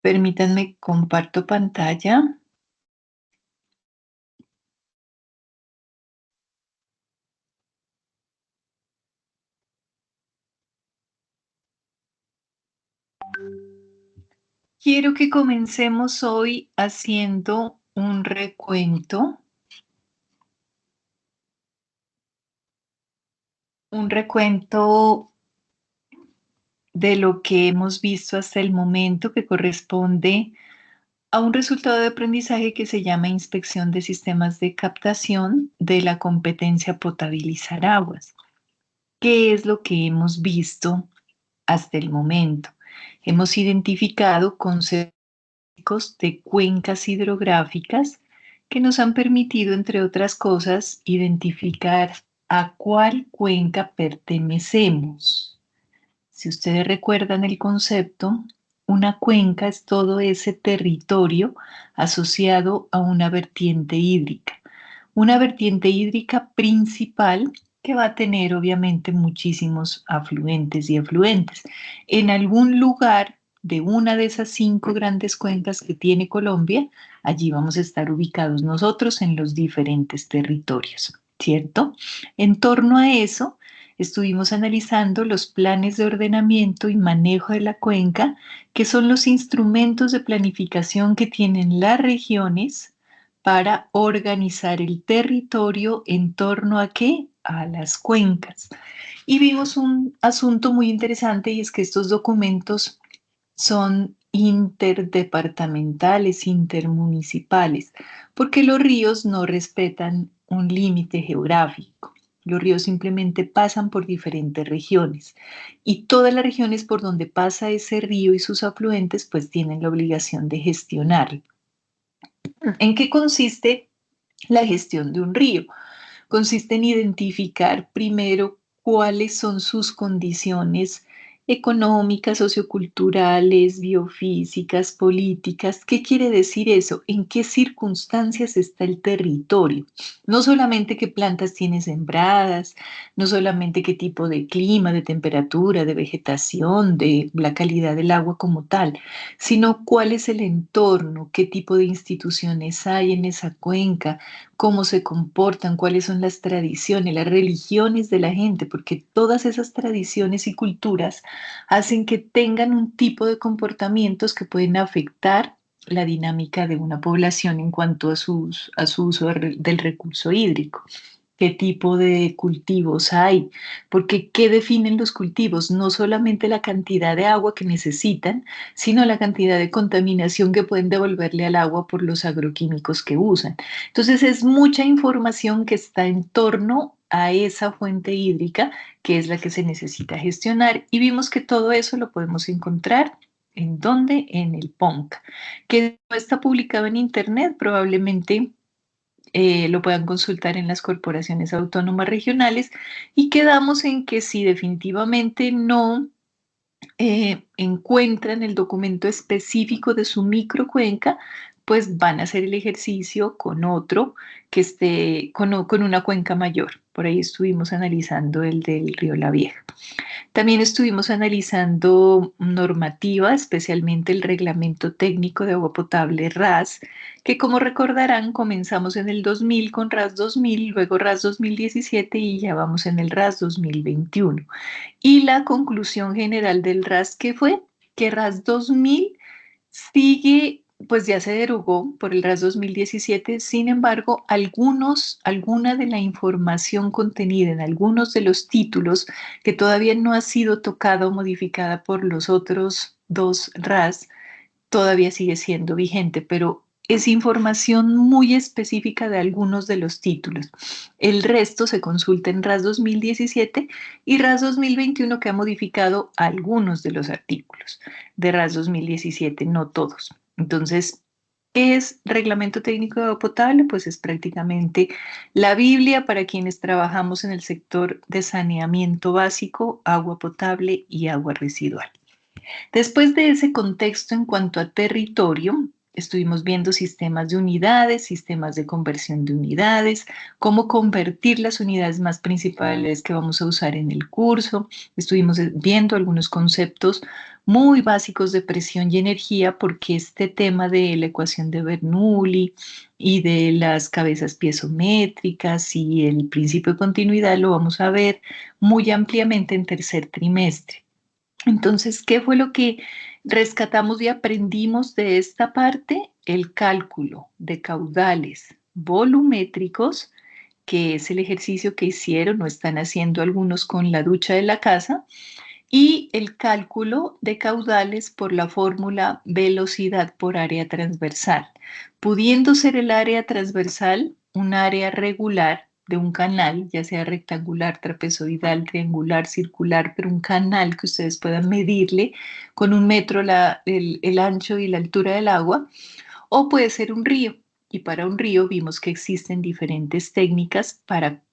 Permítanme, comparto pantalla. Quiero que comencemos hoy haciendo un recuento de lo que hemos visto hasta el momento, que corresponde a un resultado de aprendizaje que se llama Inspección de Sistemas de Captación de la Competencia Potabilizar Aguas. ¿Qué es lo que hemos visto hasta el momento? Hemos identificado conceptos de cuencas hidrográficas que nos han permitido, entre otras cosas, identificar a cuál cuenca pertenecemos. Si ustedes recuerdan el concepto, una cuenca es todo ese territorio asociado a una vertiente hídrica. Una vertiente hídrica principal que va a tener obviamente muchísimos afluentes y afluentes. En algún lugar de una de esas 5 grandes cuencas que tiene Colombia, allí vamos a estar ubicados nosotros en los diferentes territorios, ¿cierto? En torno a eso, estuvimos analizando los planes de ordenamiento y manejo de la cuenca, que son los instrumentos de planificación que tienen las regiones para organizar el territorio en torno a qué? A las cuencas. Y vimos un asunto muy interesante, y es que estos documentos son interdepartamentales, intermunicipales, porque los ríos no respetan un límite geográfico. Los ríos simplemente pasan por diferentes regiones y todas las regiones por donde pasa ese río y sus afluentes pues tienen la obligación de gestionarlo. ¿En qué consiste la gestión de un río? Consiste en identificar primero cuáles son sus condiciones económicas, socioculturales, biofísicas, políticas. ¿Qué quiere decir eso? ¿En qué circunstancias está el territorio? No solamente qué plantas tiene sembradas, no solamente qué tipo de clima, de temperatura, de vegetación, de la calidad del agua como tal, sino cuál es el entorno, qué tipo de instituciones hay en esa cuenca, cómo se comportan, cuáles son las tradiciones, las religiones de la gente, porque todas esas tradiciones y culturas hacen que tengan un tipo de comportamientos que pueden afectar la dinámica de una población en cuanto a su uso del recurso hídrico. ¿Qué tipo de cultivos hay? Porque ¿qué definen los cultivos? No solamente la cantidad de agua que necesitan, sino la cantidad de contaminación que pueden devolverle al agua por los agroquímicos que usan. Entonces es mucha información que está en torno a esa fuente hídrica, que es la que se necesita gestionar, y vimos que todo eso lo podemos encontrar. ¿En dónde? En el PONC, que no está publicado en Internet, probablemente lo puedan consultar en las corporaciones autónomas regionales, y quedamos en que si definitivamente no encuentran el documento específico de su microcuenca, pues van a hacer el ejercicio con otro que esté con una cuenca mayor. Por ahí estuvimos analizando el del río La Vieja. También estuvimos analizando normativa, especialmente el Reglamento Técnico de Agua Potable RAS, que como recordarán comenzamos en el 2000 con RAS 2000, luego RAS 2017 y ya vamos en el RAS 2021. Y la conclusión general del RAS, ¿qué fue? Que RAS 2000 sigue, pues ya se derogó por el RAS 2017. Sin embargo, alguna de la información contenida en algunos de los títulos que todavía no ha sido tocada o modificada por los otros dos RAS, todavía sigue siendo vigente, pero es información muy específica de algunos de los títulos. El resto se consulta en RAS 2017 y RAS 2021, que ha modificado algunos de los artículos de RAS 2017, no todos. Entonces, ¿qué es Reglamento Técnico de Agua Potable? Pues es prácticamente la Biblia para quienes trabajamos en el sector de saneamiento básico, agua potable y agua residual. Después de ese contexto en cuanto a territorio, Estuvimos viendo sistemas de unidades, sistemas de conversión de unidades, cómo convertir las unidades más principales que vamos a usar en el curso. Estuvimos viendo algunos conceptos muy básicos de presión y energía, porque este tema de la ecuación de Bernoulli y de las cabezas piezométricas y el principio de continuidad lo vamos a ver muy ampliamente en tercer trimestre. Entonces, ¿qué fue lo que rescatamos y aprendimos de esta parte? El cálculo de caudales volumétricos, que es el ejercicio que hicieron o están haciendo algunos con la ducha de la casa, y el cálculo de caudales por la fórmula velocidad por área transversal, pudiendo ser el área transversal un área regular de un canal, ya sea rectangular, trapezoidal, triangular, circular, pero un canal que ustedes puedan medirle con 1 metro el ancho y la altura del agua, o puede ser un río. Y para un río vimos que existen diferentes técnicas para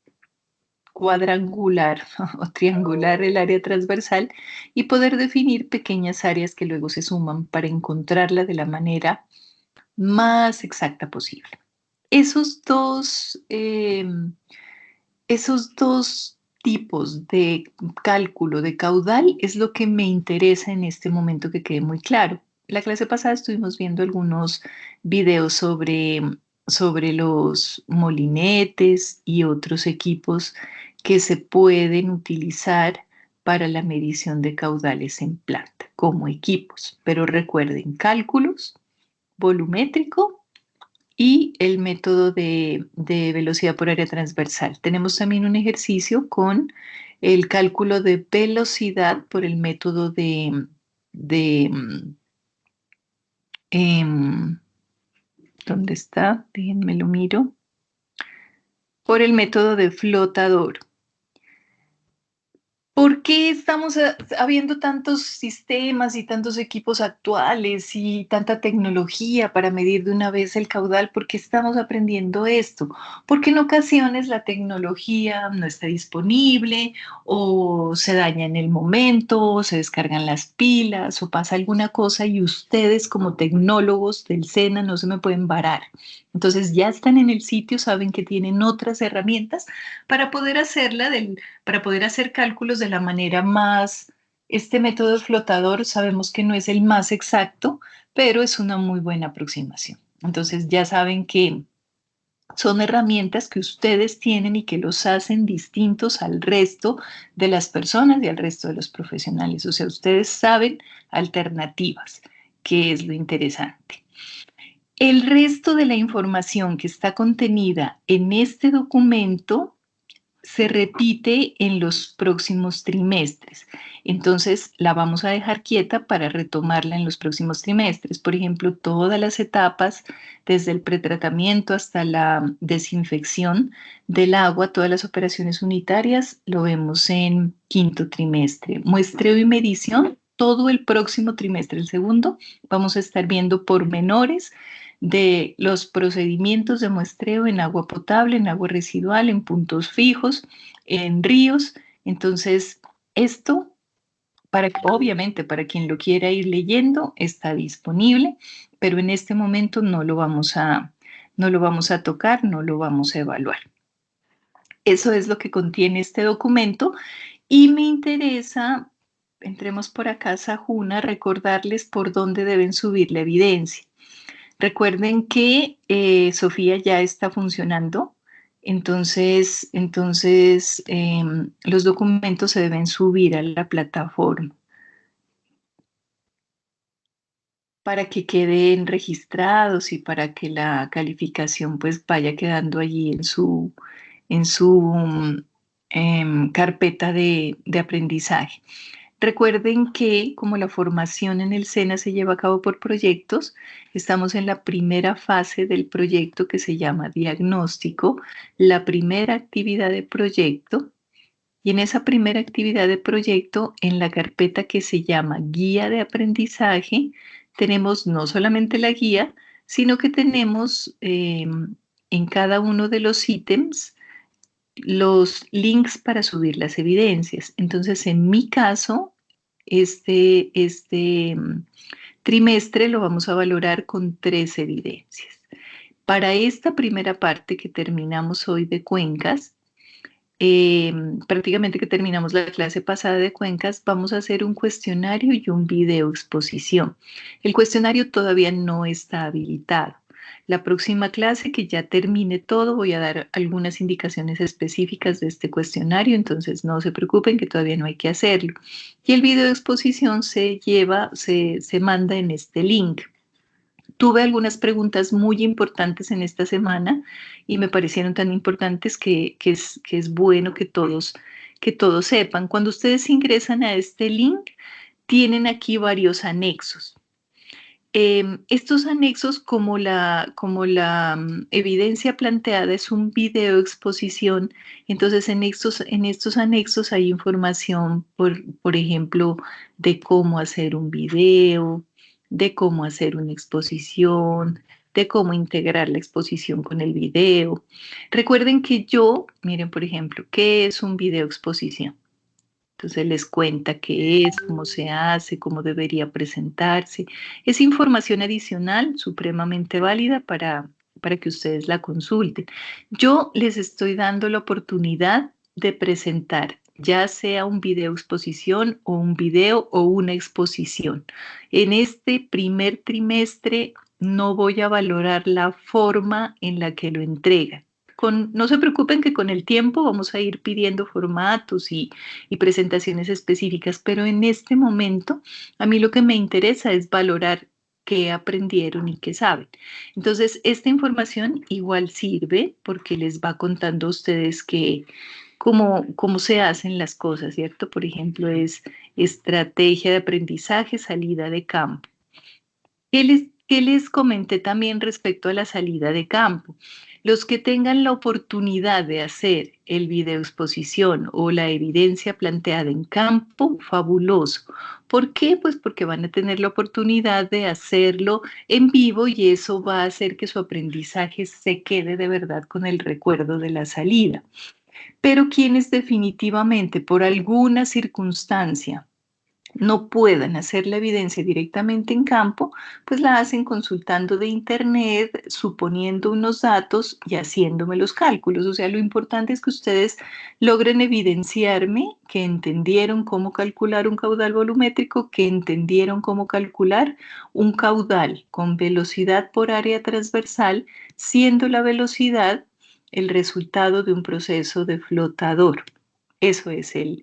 cuadrangular o triangular el área transversal y poder definir pequeñas áreas que luego se suman para encontrarla de la manera más exacta posible. Esos dos tipos de cálculo de caudal es lo que me interesa en este momento que quede muy claro. La clase pasada estuvimos viendo algunos videos sobre los molinetes y otros equipos que se pueden utilizar para la medición de caudales en planta como equipos. Pero recuerden, cálculos, volumétrico y el método de velocidad por área transversal. Tenemos también un ejercicio con el cálculo de velocidad por el método de em, ¿dónde está? Déjenme lo miro. Por el método de flotador. ¿Por qué estamos habiendo tantos sistemas y tantos equipos actuales y tanta tecnología para medir de una vez el caudal? ¿Por qué estamos aprendiendo esto? Porque en ocasiones la tecnología no está disponible o se daña en el momento, o se descargan las pilas o pasa alguna cosa y ustedes como tecnólogos del SENA no se me pueden varar. Entonces ya están en el sitio, saben que tienen otras herramientas para poder para poder hacer cálculos de la manera más, este método flotador sabemos que no es el más exacto, pero es una muy buena aproximación. Entonces ya saben que son herramientas que ustedes tienen y que los hacen distintos al resto de las personas y al resto de los profesionales. O sea, ustedes saben alternativas, que es lo interesante. El resto de la información que está contenida en este documento se repite en los próximos trimestres. Entonces, la vamos a dejar quieta para retomarla en los próximos trimestres. Por ejemplo, todas las etapas, desde el pretratamiento hasta la desinfección del agua, todas las operaciones unitarias, lo vemos en quinto trimestre. Muestreo y medición, todo el próximo trimestre. El segundo, vamos a estar viendo pormenores de los procedimientos de muestreo en agua potable, en agua residual, en puntos fijos, en ríos. Entonces, esto, obviamente, para quien lo quiera ir leyendo, está disponible, pero en este momento no lo vamos a tocar, no lo vamos a evaluar. Eso es lo que contiene este documento y me interesa, entremos por acá, Sajuna, recordarles por dónde deben subir la evidencia. Recuerden que Sofía ya está funcionando, entonces los documentos se deben subir a la plataforma para que queden registrados y para que la calificación pues vaya quedando allí en su carpeta de aprendizaje. Recuerden que como la formación en el SENA se lleva a cabo por proyectos, estamos en la primera fase del proyecto que se llama diagnóstico, la primera actividad de proyecto, y en esa primera actividad de proyecto, en la carpeta que se llama guía de aprendizaje, tenemos no solamente la guía, sino que tenemos en cada uno de los ítems los links para subir las evidencias. Entonces, en mi caso, este trimestre lo vamos a valorar con 3 evidencias. Para esta primera parte que terminamos hoy de cuencas, prácticamente que terminamos la clase pasada de cuencas, vamos a hacer un cuestionario y un video exposición. El cuestionario todavía no está habilitado. La próxima clase que ya termine todo voy a dar algunas indicaciones específicas de este cuestionario, entonces no se preocupen que todavía no hay que hacerlo. Y el video de exposición se manda en este link. Tuve algunas preguntas muy importantes en esta semana y me parecieron tan importantes que es bueno que todos sepan. Cuando ustedes ingresan a este link, tienen aquí varios anexos. Estos anexos, como la evidencia planteada es un video exposición, entonces en estos anexos hay información, por ejemplo, de cómo hacer un video, de cómo hacer una exposición, de cómo integrar la exposición con el video. Recuerden que miren, por ejemplo, ¿qué es un video exposición? Entonces les cuenta qué es, cómo se hace, cómo debería presentarse. Es información adicional supremamente válida para que ustedes la consulten. Yo les estoy dando la oportunidad de presentar ya sea un video exposición o un video o una exposición. En este primer trimestre no voy a valorar la forma en la que lo entregan. No se preocupen que con el tiempo vamos a ir pidiendo formatos y presentaciones específicas, pero en este momento a mí lo que me interesa es valorar qué aprendieron y qué saben. Entonces, esta información igual sirve porque les va contando a ustedes cómo se hacen las cosas, ¿cierto? Por ejemplo, es estrategia de aprendizaje, salida de campo. ¿Qué les comenté también respecto a la salida de campo? Los que tengan la oportunidad de hacer el video exposición o la evidencia planteada en campo, fabuloso. ¿Por qué? Pues porque van a tener la oportunidad de hacerlo en vivo y eso va a hacer que su aprendizaje se quede de verdad con el recuerdo de la salida. Pero quienes definitivamente por alguna circunstancia no puedan hacer la evidencia directamente en campo, pues la hacen consultando de internet, suponiendo unos datos y haciéndome los cálculos. O sea, lo importante es que ustedes logren evidenciarme que entendieron cómo calcular un caudal volumétrico, que entendieron cómo calcular un caudal con velocidad por área transversal, siendo la velocidad el resultado de un proceso de flotador. Ese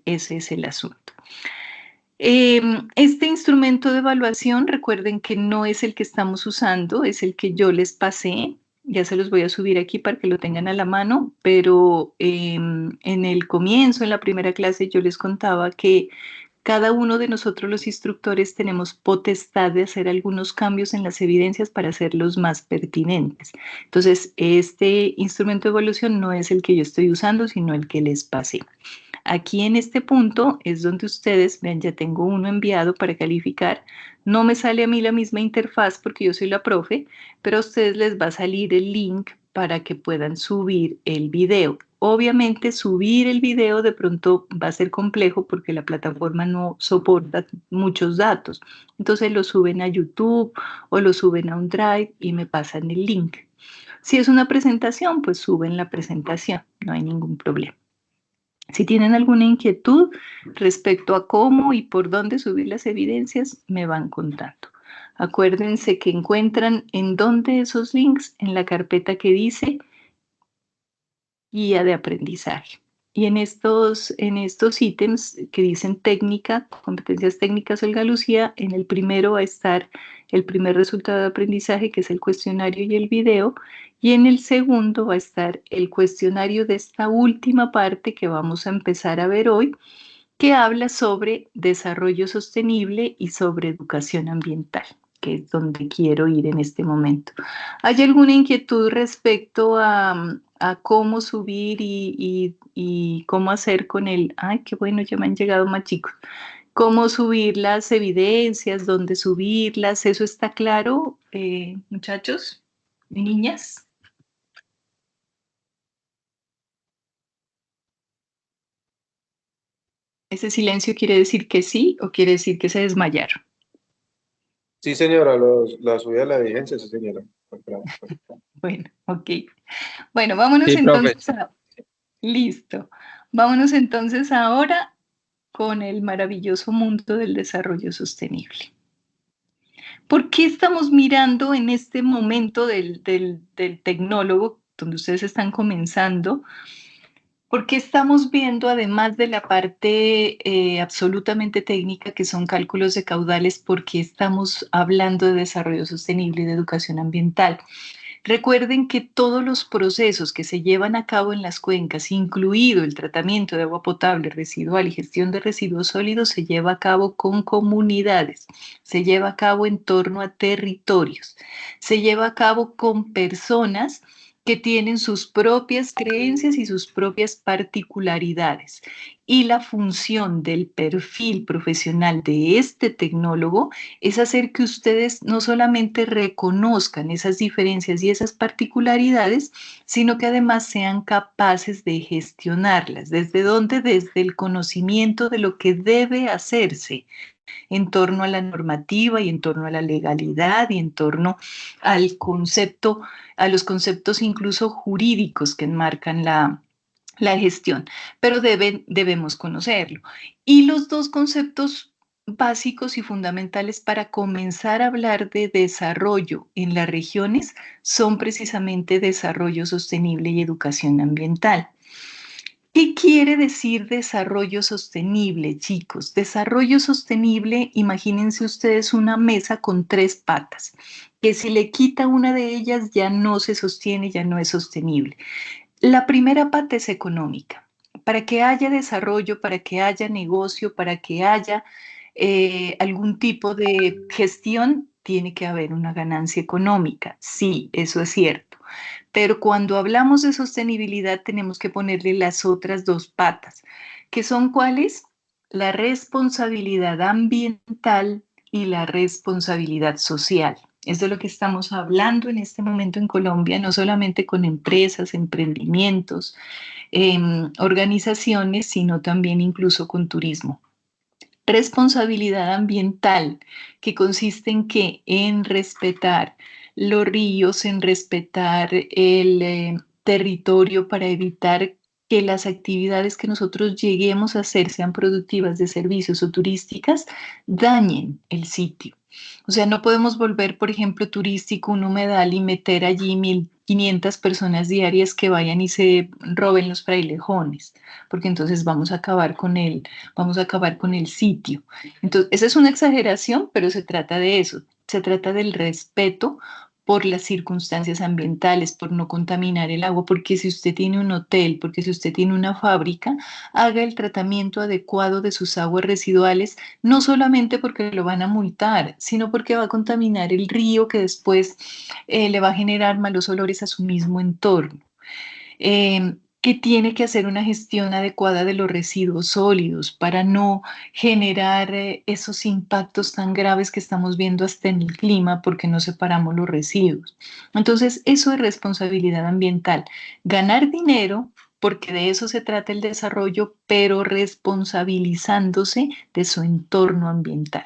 es el asunto. Este instrumento de evaluación, recuerden que no es el que estamos usando, es el que yo les pasé. Ya se los voy a subir aquí para que lo tengan a la mano, pero en el comienzo, en la primera clase, yo les contaba que cada uno de nosotros los instructores tenemos potestad de hacer algunos cambios en las evidencias para hacerlos más pertinentes. Entonces, este instrumento de evaluación no es el que yo estoy usando, sino el que les pasé. Aquí en este punto es donde ustedes, vean, ya tengo uno enviado para calificar. No me sale a mí la misma interfaz porque yo soy la profe, pero a ustedes les va a salir el link para que puedan subir el video. Obviamente subir el video de pronto va a ser complejo porque la plataforma no soporta muchos datos. Entonces lo suben a YouTube o lo suben a un Drive y me pasan el link. Si es una presentación, pues suben la presentación, no hay ningún problema. Si tienen alguna inquietud respecto a cómo y por dónde subir las evidencias, me van contando. Acuérdense que encuentran en dónde esos links en la carpeta que dice guía de aprendizaje. Y en estos ítems que dicen técnica, competencias técnicas Olga Lucía, en el primero va a estar el primer resultado de aprendizaje, que es el cuestionario y el video, y en el segundo va a estar el cuestionario de esta última parte que vamos a empezar a ver hoy, que habla sobre desarrollo sostenible y sobre educación ambiental, que es donde quiero ir en este momento. ¿Hay alguna inquietud respecto a cómo subir y cómo hacer con el... Ay, qué bueno, ya me han llegado más chicos. ¿Cómo subir las evidencias? ¿Dónde subirlas? ¿Eso está claro, muchachos y niñas? ¿Ese silencio quiere decir que sí o quiere decir que se desmayaron? Sí, señora, la subida de la vigencia, sí, señora. Bueno, ok. Bueno, vámonos Sí, profe. entonces a... Listo. Vámonos entonces ahora con el maravilloso mundo del desarrollo sostenible. ¿Por qué estamos mirando en este momento del tecnólogo, donde ustedes están comenzando? ¿Por qué estamos viendo, además de la parte absolutamente técnica, que son cálculos de caudales, por qué estamos hablando de desarrollo sostenible y de educación ambiental? Recuerden que todos los procesos que se llevan a cabo en las cuencas, incluido el tratamiento de agua potable, residual y gestión de residuos sólidos, se lleva a cabo con comunidades, se lleva a cabo en torno a territorios, se lleva a cabo con personas que tienen sus propias creencias y sus propias particularidades. Y la función del perfil profesional de este tecnólogo es hacer que ustedes no solamente reconozcan esas diferencias y esas particularidades, sino que además sean capaces de gestionarlas. ¿Desde dónde? Desde el conocimiento de lo que debe hacerse en torno a la normativa y en torno a la legalidad y en torno al concepto, a los conceptos incluso jurídicos que enmarcan la gestión, pero debemos conocerlo. Y los dos conceptos básicos y fundamentales para comenzar a hablar de desarrollo en las regiones son precisamente desarrollo sostenible y educación ambiental. ¿Qué quiere decir desarrollo sostenible, chicos? Desarrollo sostenible, imagínense ustedes una mesa con tres patas, que si le quita una de ellas ya no se sostiene, ya no es sostenible. La primera pata es económica. Para que haya desarrollo, para que haya negocio, para que haya algún tipo de gestión, tiene que haber una ganancia económica. Sí, eso es cierto. Pero cuando hablamos de sostenibilidad tenemos que ponerle las otras dos patas, que son cuáles: la responsabilidad ambiental y la responsabilidad social. Es de lo que estamos hablando en este momento en Colombia, no solamente con empresas, emprendimientos, organizaciones, sino también incluso con turismo. Responsabilidad ambiental, que consiste en qué? En respetar los ríos, en respetar el territorio para evitar que las actividades que nosotros lleguemos a hacer, sean productivas de servicios o turísticas, dañen el sitio. O sea, no podemos volver, por ejemplo, turístico un humedal y meter allí 1.500 personas diarias que vayan y se roben los frailejones, porque entonces vamos a acabar con el sitio. Entonces, esa es una exageración, pero se trata de eso. Se trata del respeto por las circunstancias ambientales, por no contaminar el agua, porque si usted tiene un hotel, porque si usted tiene una fábrica, haga el tratamiento adecuado de sus aguas residuales, no solamente porque lo van a multar, sino porque va a contaminar el río que después le va a generar malos olores a su mismo entorno. Que tiene que hacer una gestión adecuada de los residuos sólidos para no generar esos impactos tan graves que estamos viendo hasta en el clima porque no separamos los residuos. Entonces, eso es responsabilidad ambiental. Ganar dinero, porque de eso se trata el desarrollo, pero responsabilizándose de su entorno ambiental.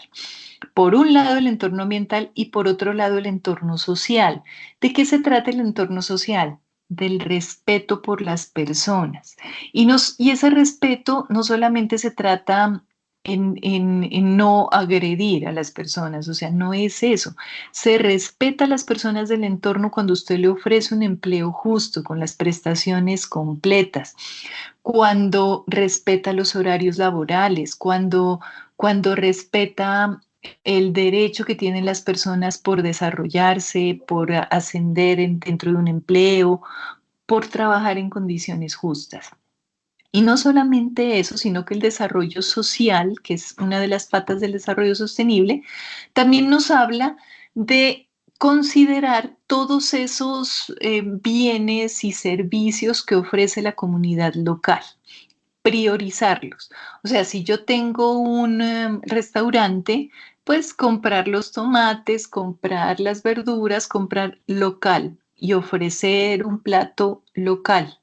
Por un lado el entorno ambiental y por otro lado el entorno social. ¿De qué se trata el entorno social? Del respeto por las personas. Y ese respeto no solamente se trata en no agredir a las personas, o sea, no es eso. Se respeta a las personas del entorno cuando usted le ofrece un empleo justo, con las prestaciones completas, cuando respeta los horarios laborales, cuando respeta el derecho que tienen las personas por desarrollarse, por ascender dentro de un empleo, por trabajar en condiciones justas. Y no solamente eso, sino que el desarrollo social, que es una de las patas del desarrollo sostenible, también nos habla de considerar todos esos bienes y servicios que ofrece la comunidad local, priorizarlos. O sea, si yo tengo un restaurante, pues comprar los tomates, comprar las verduras, comprar local y ofrecer un plato local.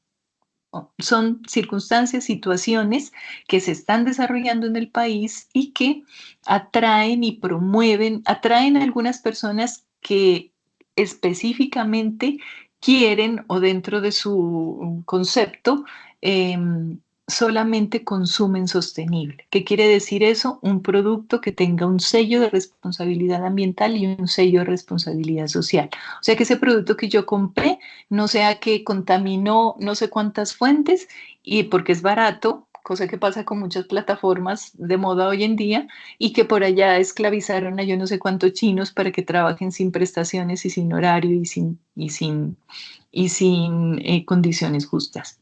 son circunstancias, situaciones que se están desarrollando en el país y que atraen y promueven, atraen a algunas personas que específicamente quieren o dentro de su concepto solamente consumen sostenible. ¿Qué quiere decir eso? Un producto que tenga un sello de responsabilidad ambiental y un sello de responsabilidad social. O sea, que ese producto que yo compré no sea que contaminó no sé cuántas fuentes y porque es barato, cosa que pasa con muchas plataformas de moda hoy en día, y que por allá esclavizaron a yo no sé cuántos chinos para que trabajen sin prestaciones y sin horario y sin condiciones justas.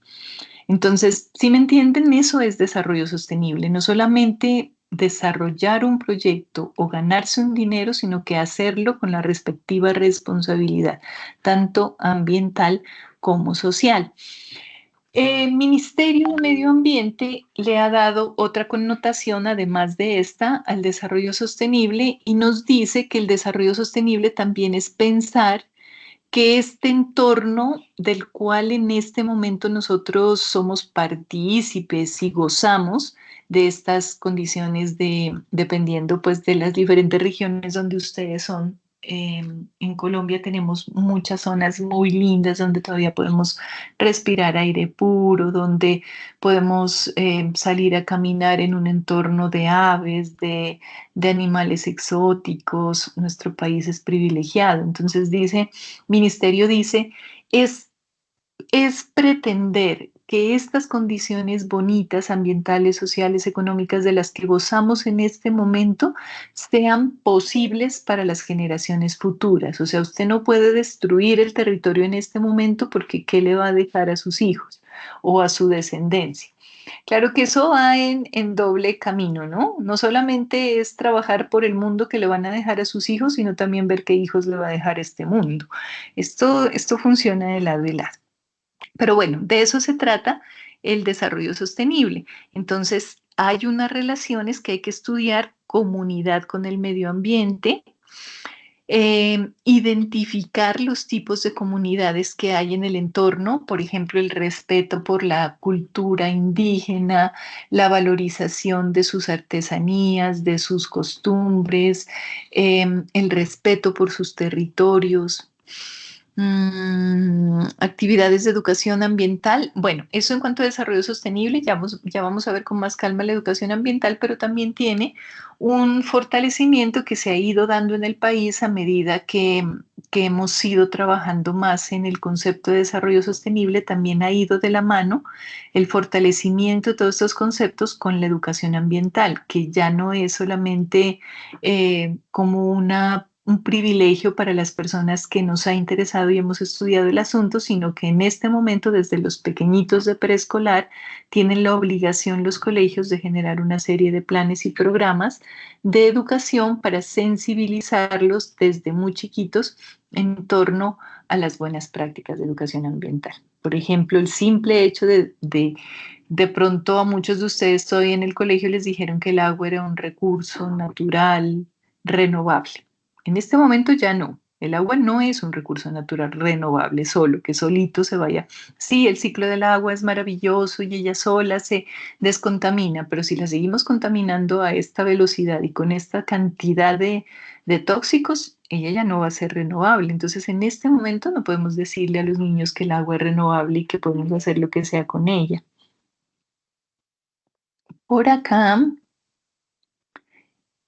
Entonces, si me entienden, eso es desarrollo sostenible, no solamente desarrollar un proyecto o ganarse un dinero, sino que hacerlo con la respectiva responsabilidad, tanto ambiental como social. El Ministerio de Medio Ambiente le ha dado otra connotación, además de esta, al desarrollo sostenible y nos dice que el desarrollo sostenible también es pensar que este entorno del cual en este momento nosotros somos partícipes y gozamos de estas condiciones dependiendo pues de las diferentes regiones donde ustedes son. En Colombia tenemos muchas zonas muy lindas donde todavía podemos respirar aire puro, donde podemos salir a caminar en un entorno de aves, de animales exóticos. Nuestro país es privilegiado. Entonces Ministerio dice, es, es pretender que estas condiciones bonitas, ambientales, sociales, económicas de las que gozamos en este momento sean posibles para las generaciones futuras. O sea, usted no puede destruir el territorio en este momento porque ¿qué le va a dejar a sus hijos o a su descendencia? Claro que eso va en doble camino, ¿no? No solamente es trabajar por el mundo que le van a dejar a sus hijos, sino también ver qué hijos le va a dejar este mundo. Esto funciona de lado y lado. Pero bueno, de eso se trata el desarrollo sostenible. Entonces, hay unas relaciones que hay que estudiar, comunidad con el medio ambiente, identificar los tipos de comunidades que hay en el entorno, por ejemplo, el respeto por la cultura indígena, la valorización de sus artesanías, de sus costumbres, el respeto por sus territorios. Actividades de educación ambiental. Bueno, eso en cuanto a desarrollo sostenible, ya vamos a ver con más calma la educación ambiental, pero también tiene un fortalecimiento que se ha ido dando en el país a medida que hemos ido trabajando más en el concepto de desarrollo sostenible. También ha ido de la mano el fortalecimiento de todos estos conceptos con la educación ambiental, que ya no es solamente como un privilegio para las personas que nos ha interesado y hemos estudiado el asunto, sino que en este momento, desde los pequeñitos de preescolar, tienen la obligación los colegios de generar una serie de planes y programas de educación para sensibilizarlos desde muy chiquitos en torno a las buenas prácticas de educación ambiental. Por ejemplo, el simple hecho de pronto a muchos de ustedes hoy en el colegio les dijeron que el agua era un recurso natural renovable. En este momento ya no. El agua no es un recurso natural renovable solo, que solito se vaya. Sí, el ciclo del agua es maravilloso y ella sola se descontamina, pero si la seguimos contaminando a esta velocidad y con esta cantidad de tóxicos, ella ya no va a ser renovable. Entonces, en este momento no podemos decirle a los niños que el agua es renovable y que podemos hacer lo que sea con ella. Por acá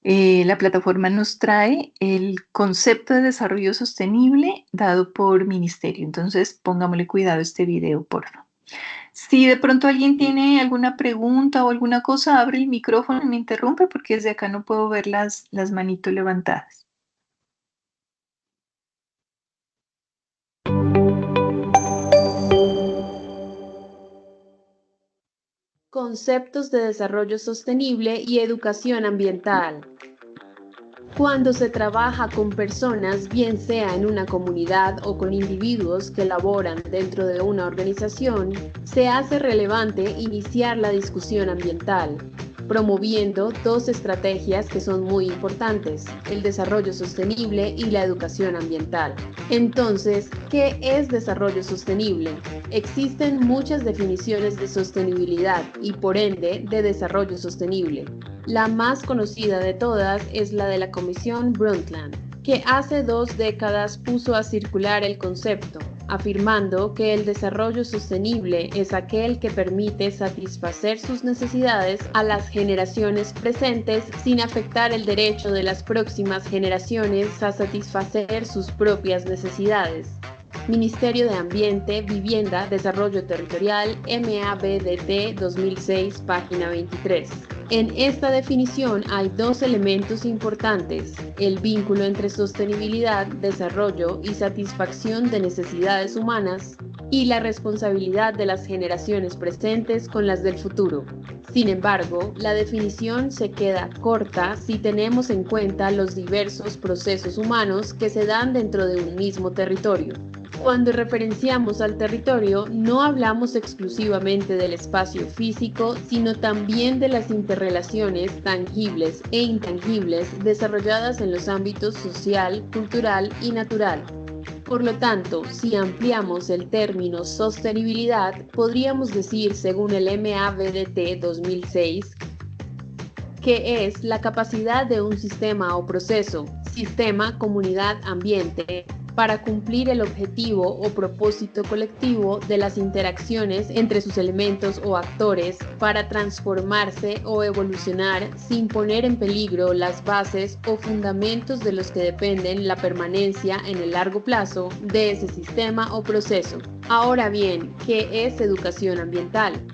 la plataforma nos trae el concepto de desarrollo sostenible dado por ministerio. Entonces, pongámosle cuidado a este video, por favor. Si de pronto alguien tiene alguna pregunta o alguna cosa, abre el micrófono y me interrumpe porque desde acá no puedo ver las manitos levantadas. Conceptos de desarrollo sostenible y educación ambiental. Cuando se trabaja con personas, bien sea en una comunidad o con individuos que laboran dentro de una organización, se hace relevante iniciar la discusión ambiental. promoviendo dos estrategias que son muy importantes, el desarrollo sostenible y la educación ambiental. Entonces, ¿qué es desarrollo sostenible? Existen muchas definiciones de sostenibilidad y por ende de desarrollo sostenible. La más conocida de todas es la de la Comisión Brundtland, que hace 2 décadas puso a circular el concepto, afirmando que el desarrollo sostenible es aquel que permite satisfacer sus necesidades a las generaciones presentes sin afectar el derecho de las próximas generaciones a satisfacer sus propias necesidades. Ministerio de Ambiente, Vivienda, Desarrollo Territorial, MABDT 2006, página 23. En esta definición hay dos elementos importantes: el vínculo entre sostenibilidad, desarrollo y satisfacción de necesidades humanas, y la responsabilidad de las generaciones presentes con las del futuro. Sin embargo, la definición se queda corta si tenemos en cuenta los diversos procesos humanos que se dan dentro de un mismo territorio. Cuando referenciamos al territorio, no hablamos exclusivamente del espacio físico, sino también de las interrelaciones tangibles e intangibles desarrolladas en los ámbitos social, cultural y natural. Por lo tanto, si ampliamos el término sostenibilidad, podríamos decir, según el MABDT 2006, que es la capacidad de un sistema o proceso, sistema, comunidad, ambiente, para cumplir el objetivo o propósito colectivo de las interacciones entre sus elementos o actores, para transformarse o evolucionar sin poner en peligro las bases o fundamentos de los que dependen la permanencia en el largo plazo de ese sistema o proceso. Ahora bien, ¿qué es educación ambiental?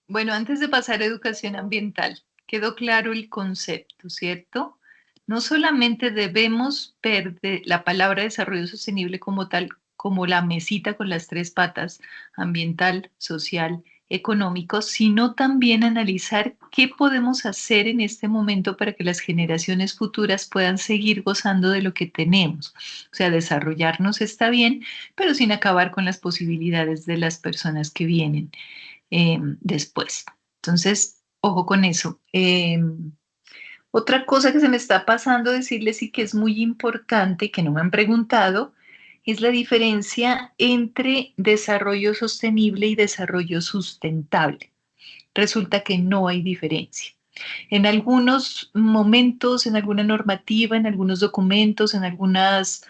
Bueno, antes de pasar a educación ambiental, quedó claro el concepto, ¿cierto? No solamente debemos ver la palabra desarrollo sostenible como tal, como la mesita con las tres patas, ambiental, social, económico, sino también analizar qué podemos hacer en este momento para que las generaciones futuras puedan seguir gozando de lo que tenemos. O sea, desarrollarnos está bien, pero sin acabar con las posibilidades de las personas que vienen después. Entonces, ojo con eso. Otra cosa que se me está pasando decirles y que es muy importante, que no me han preguntado, es la diferencia entre desarrollo sostenible y desarrollo sustentable. Resulta que no hay diferencia. En algunos momentos, en alguna normativa, en algunos documentos, en algunas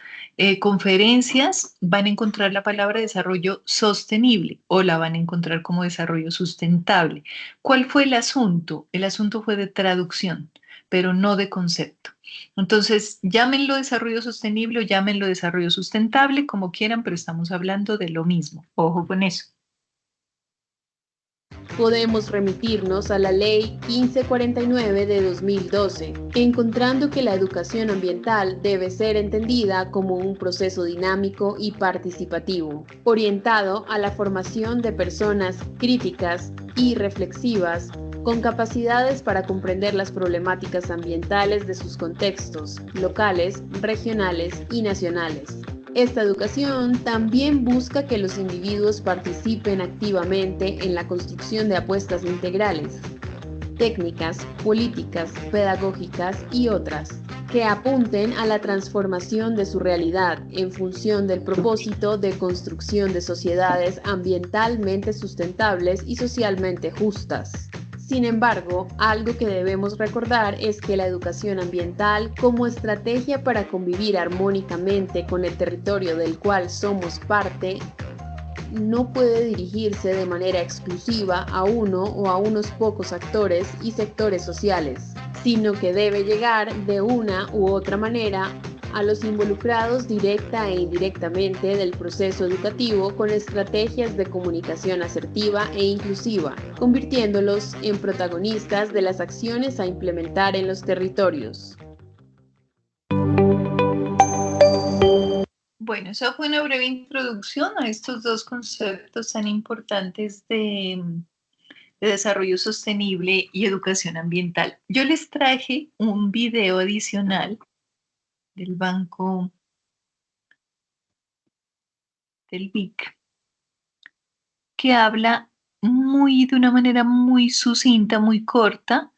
conferencias, van a encontrar la palabra desarrollo sostenible o la van a encontrar como desarrollo sustentable. ¿Cuál fue el asunto? El asunto fue de traducción, pero no de concepto. Entonces, llámenlo desarrollo sostenible o llámenlo desarrollo sustentable, como quieran, pero estamos hablando de lo mismo. Ojo con eso. Podemos remitirnos a la Ley 1549 de 2012, encontrando que la educación ambiental debe ser entendida como un proceso dinámico y participativo, orientado a la formación de personas críticas y reflexivas, con capacidades para comprender las problemáticas ambientales de sus contextos locales, regionales y nacionales. Esta educación también busca que los individuos participen activamente en la construcción de apuestas integrales, técnicas, políticas, pedagógicas y otras, que apunten a la transformación de su realidad en función del propósito de construcción de sociedades ambientalmente sustentables y socialmente justas. Sin embargo, algo que debemos recordar es que la educación ambiental, como estrategia para convivir armónicamente con el territorio del cual somos parte, no puede dirigirse de manera exclusiva a uno o a unos pocos actores y sectores sociales, sino que debe llegar de una u otra manera a los involucrados directa e indirectamente del proceso educativo con estrategias de comunicación asertiva e inclusiva, convirtiéndolos en protagonistas de las acciones a implementar en los territorios. Bueno, esa fue una breve introducción a estos dos conceptos tan importantes de desarrollo sostenible y educación ambiental. Yo les traje un video adicional del Banco del BIC que habla de una manera muy sucinta, muy corta,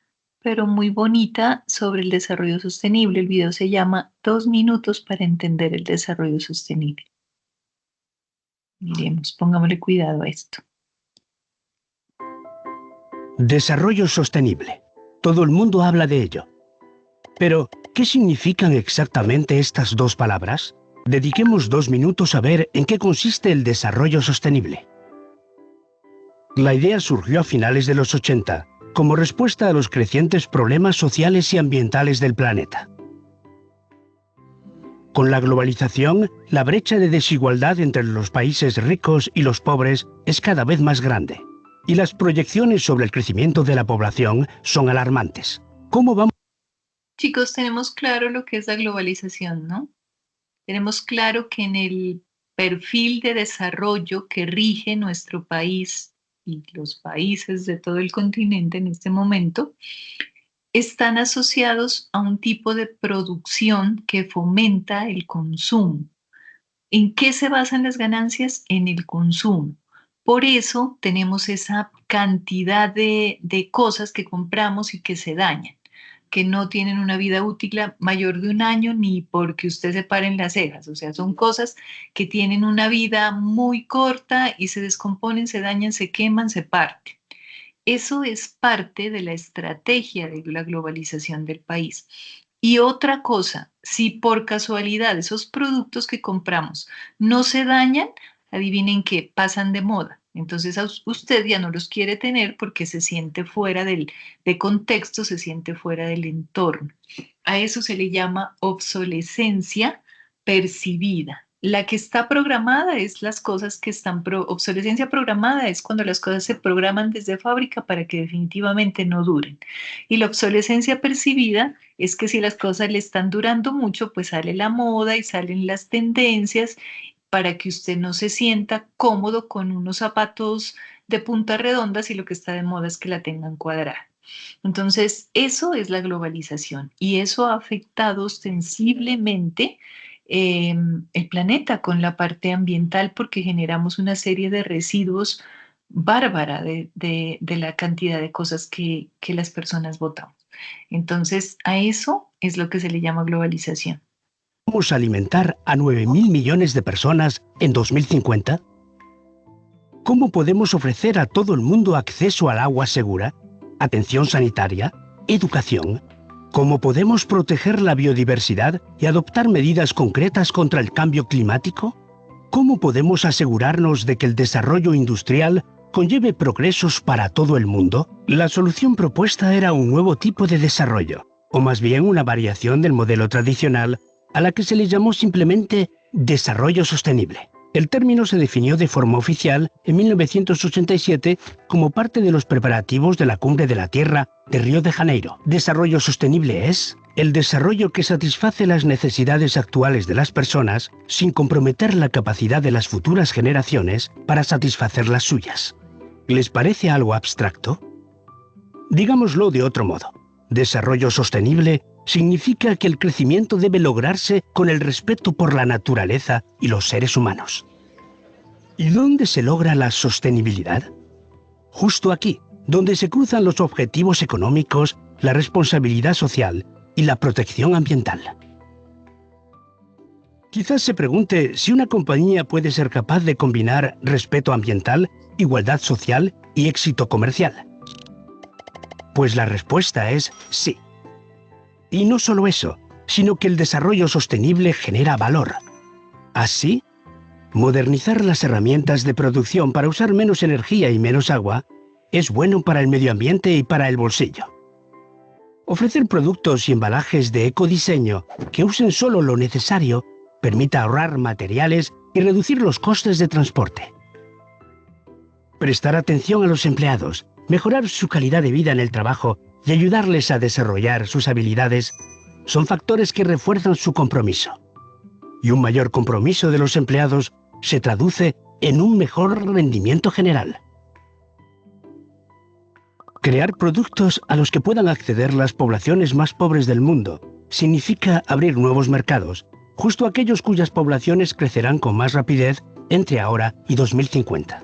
pero muy bonita sobre el desarrollo sostenible. El video se llama 2 minutos para entender el desarrollo sostenible. Miremos, pongámosle cuidado a esto. Desarrollo sostenible. Todo el mundo habla de ello. Pero, ¿qué significan exactamente estas dos palabras? Dediquemos 2 minutos a ver en qué consiste el desarrollo sostenible. La idea surgió a finales de los 80, como respuesta a los crecientes problemas sociales y ambientales del planeta. Con la globalización, la brecha de desigualdad entre los países ricos y los pobres es cada vez más grande, y las proyecciones sobre el crecimiento de la población son alarmantes. ¿Cómo vamos? Chicos, tenemos claro lo que es la globalización, ¿no? Tenemos claro que en el perfil de desarrollo que rige nuestro país y los países de todo el continente en este momento, están asociados a un tipo de producción que fomenta el consumo. ¿En qué se basan las ganancias? En el consumo. Por eso tenemos esa cantidad de cosas que compramos y que se dañan, que no tienen una vida útil mayor de 1 año ni porque usted se pare en las cejas. O sea, son cosas que tienen una vida muy corta y se descomponen, se dañan, se queman, se parten. Eso es parte de la estrategia de la globalización del país. Y otra cosa, si por casualidad esos productos que compramos no se dañan, adivinen qué, pasan de moda. Entonces usted ya no los quiere tener porque se siente fuera de contexto, se siente fuera del entorno. A eso se le llama obsolescencia percibida. La que está programada es las cosas que están... Obsolescencia programada es cuando las cosas se programan desde fábrica para que definitivamente no duren. Y la obsolescencia percibida es que si las cosas le están durando mucho, pues sale la moda y salen las tendencias para que usted no se sienta cómodo con unos zapatos de punta redonda si lo que está de moda es que la tengan cuadrada. Entonces, eso es la globalización y eso ha afectado ostensiblemente el planeta con la parte ambiental porque generamos una serie de residuos bárbara de la cantidad de cosas que las personas botamos. Entonces, a eso es lo que se le llama globalización. ¿Vamos a alimentar a 9.000 millones de personas en 2050? ¿Cómo podemos ofrecer a todo el mundo acceso al agua segura, atención sanitaria, educación? ¿Cómo podemos proteger la biodiversidad y adoptar medidas concretas contra el cambio climático? ¿Cómo podemos asegurarnos de que el desarrollo industrial conlleve progresos para todo el mundo? La solución propuesta era un nuevo tipo de desarrollo, o más bien una variación del modelo tradicional a la que se le llamó simplemente desarrollo sostenible. El término se definió de forma oficial en 1987 como parte de los preparativos de la Cumbre de la Tierra de Río de Janeiro. Desarrollo sostenible es el desarrollo que satisface las necesidades actuales de las personas sin comprometer la capacidad de las futuras generaciones para satisfacer las suyas. ¿Les parece algo abstracto? Digámoslo de otro modo. Desarrollo sostenible significa que el crecimiento debe lograrse con el respeto por la naturaleza y los seres humanos. ¿Y dónde se logra la sostenibilidad? Justo aquí, donde se cruzan los objetivos económicos, la responsabilidad social y la protección ambiental. Quizás se pregunte si una compañía puede ser capaz de combinar respeto ambiental, igualdad social y éxito comercial. Pues la respuesta es sí. Y no solo eso, sino que el desarrollo sostenible genera valor. Así, modernizar las herramientas de producción para usar menos energía y menos agua es bueno para el medio ambiente y para el bolsillo. Ofrecer productos y embalajes de ecodiseño que usen solo lo necesario permite ahorrar materiales y reducir los costes de transporte. Prestar atención a los empleados, mejorar su calidad de vida en el trabajo y ayudarles a desarrollar sus habilidades son factores que refuerzan su compromiso. Y un mayor compromiso de los empleados se traduce en un mejor rendimiento general. Crear productos a los que puedan acceder las poblaciones más pobres del mundo significa abrir nuevos mercados, justo aquellos cuyas poblaciones crecerán con más rapidez entre ahora y 2050.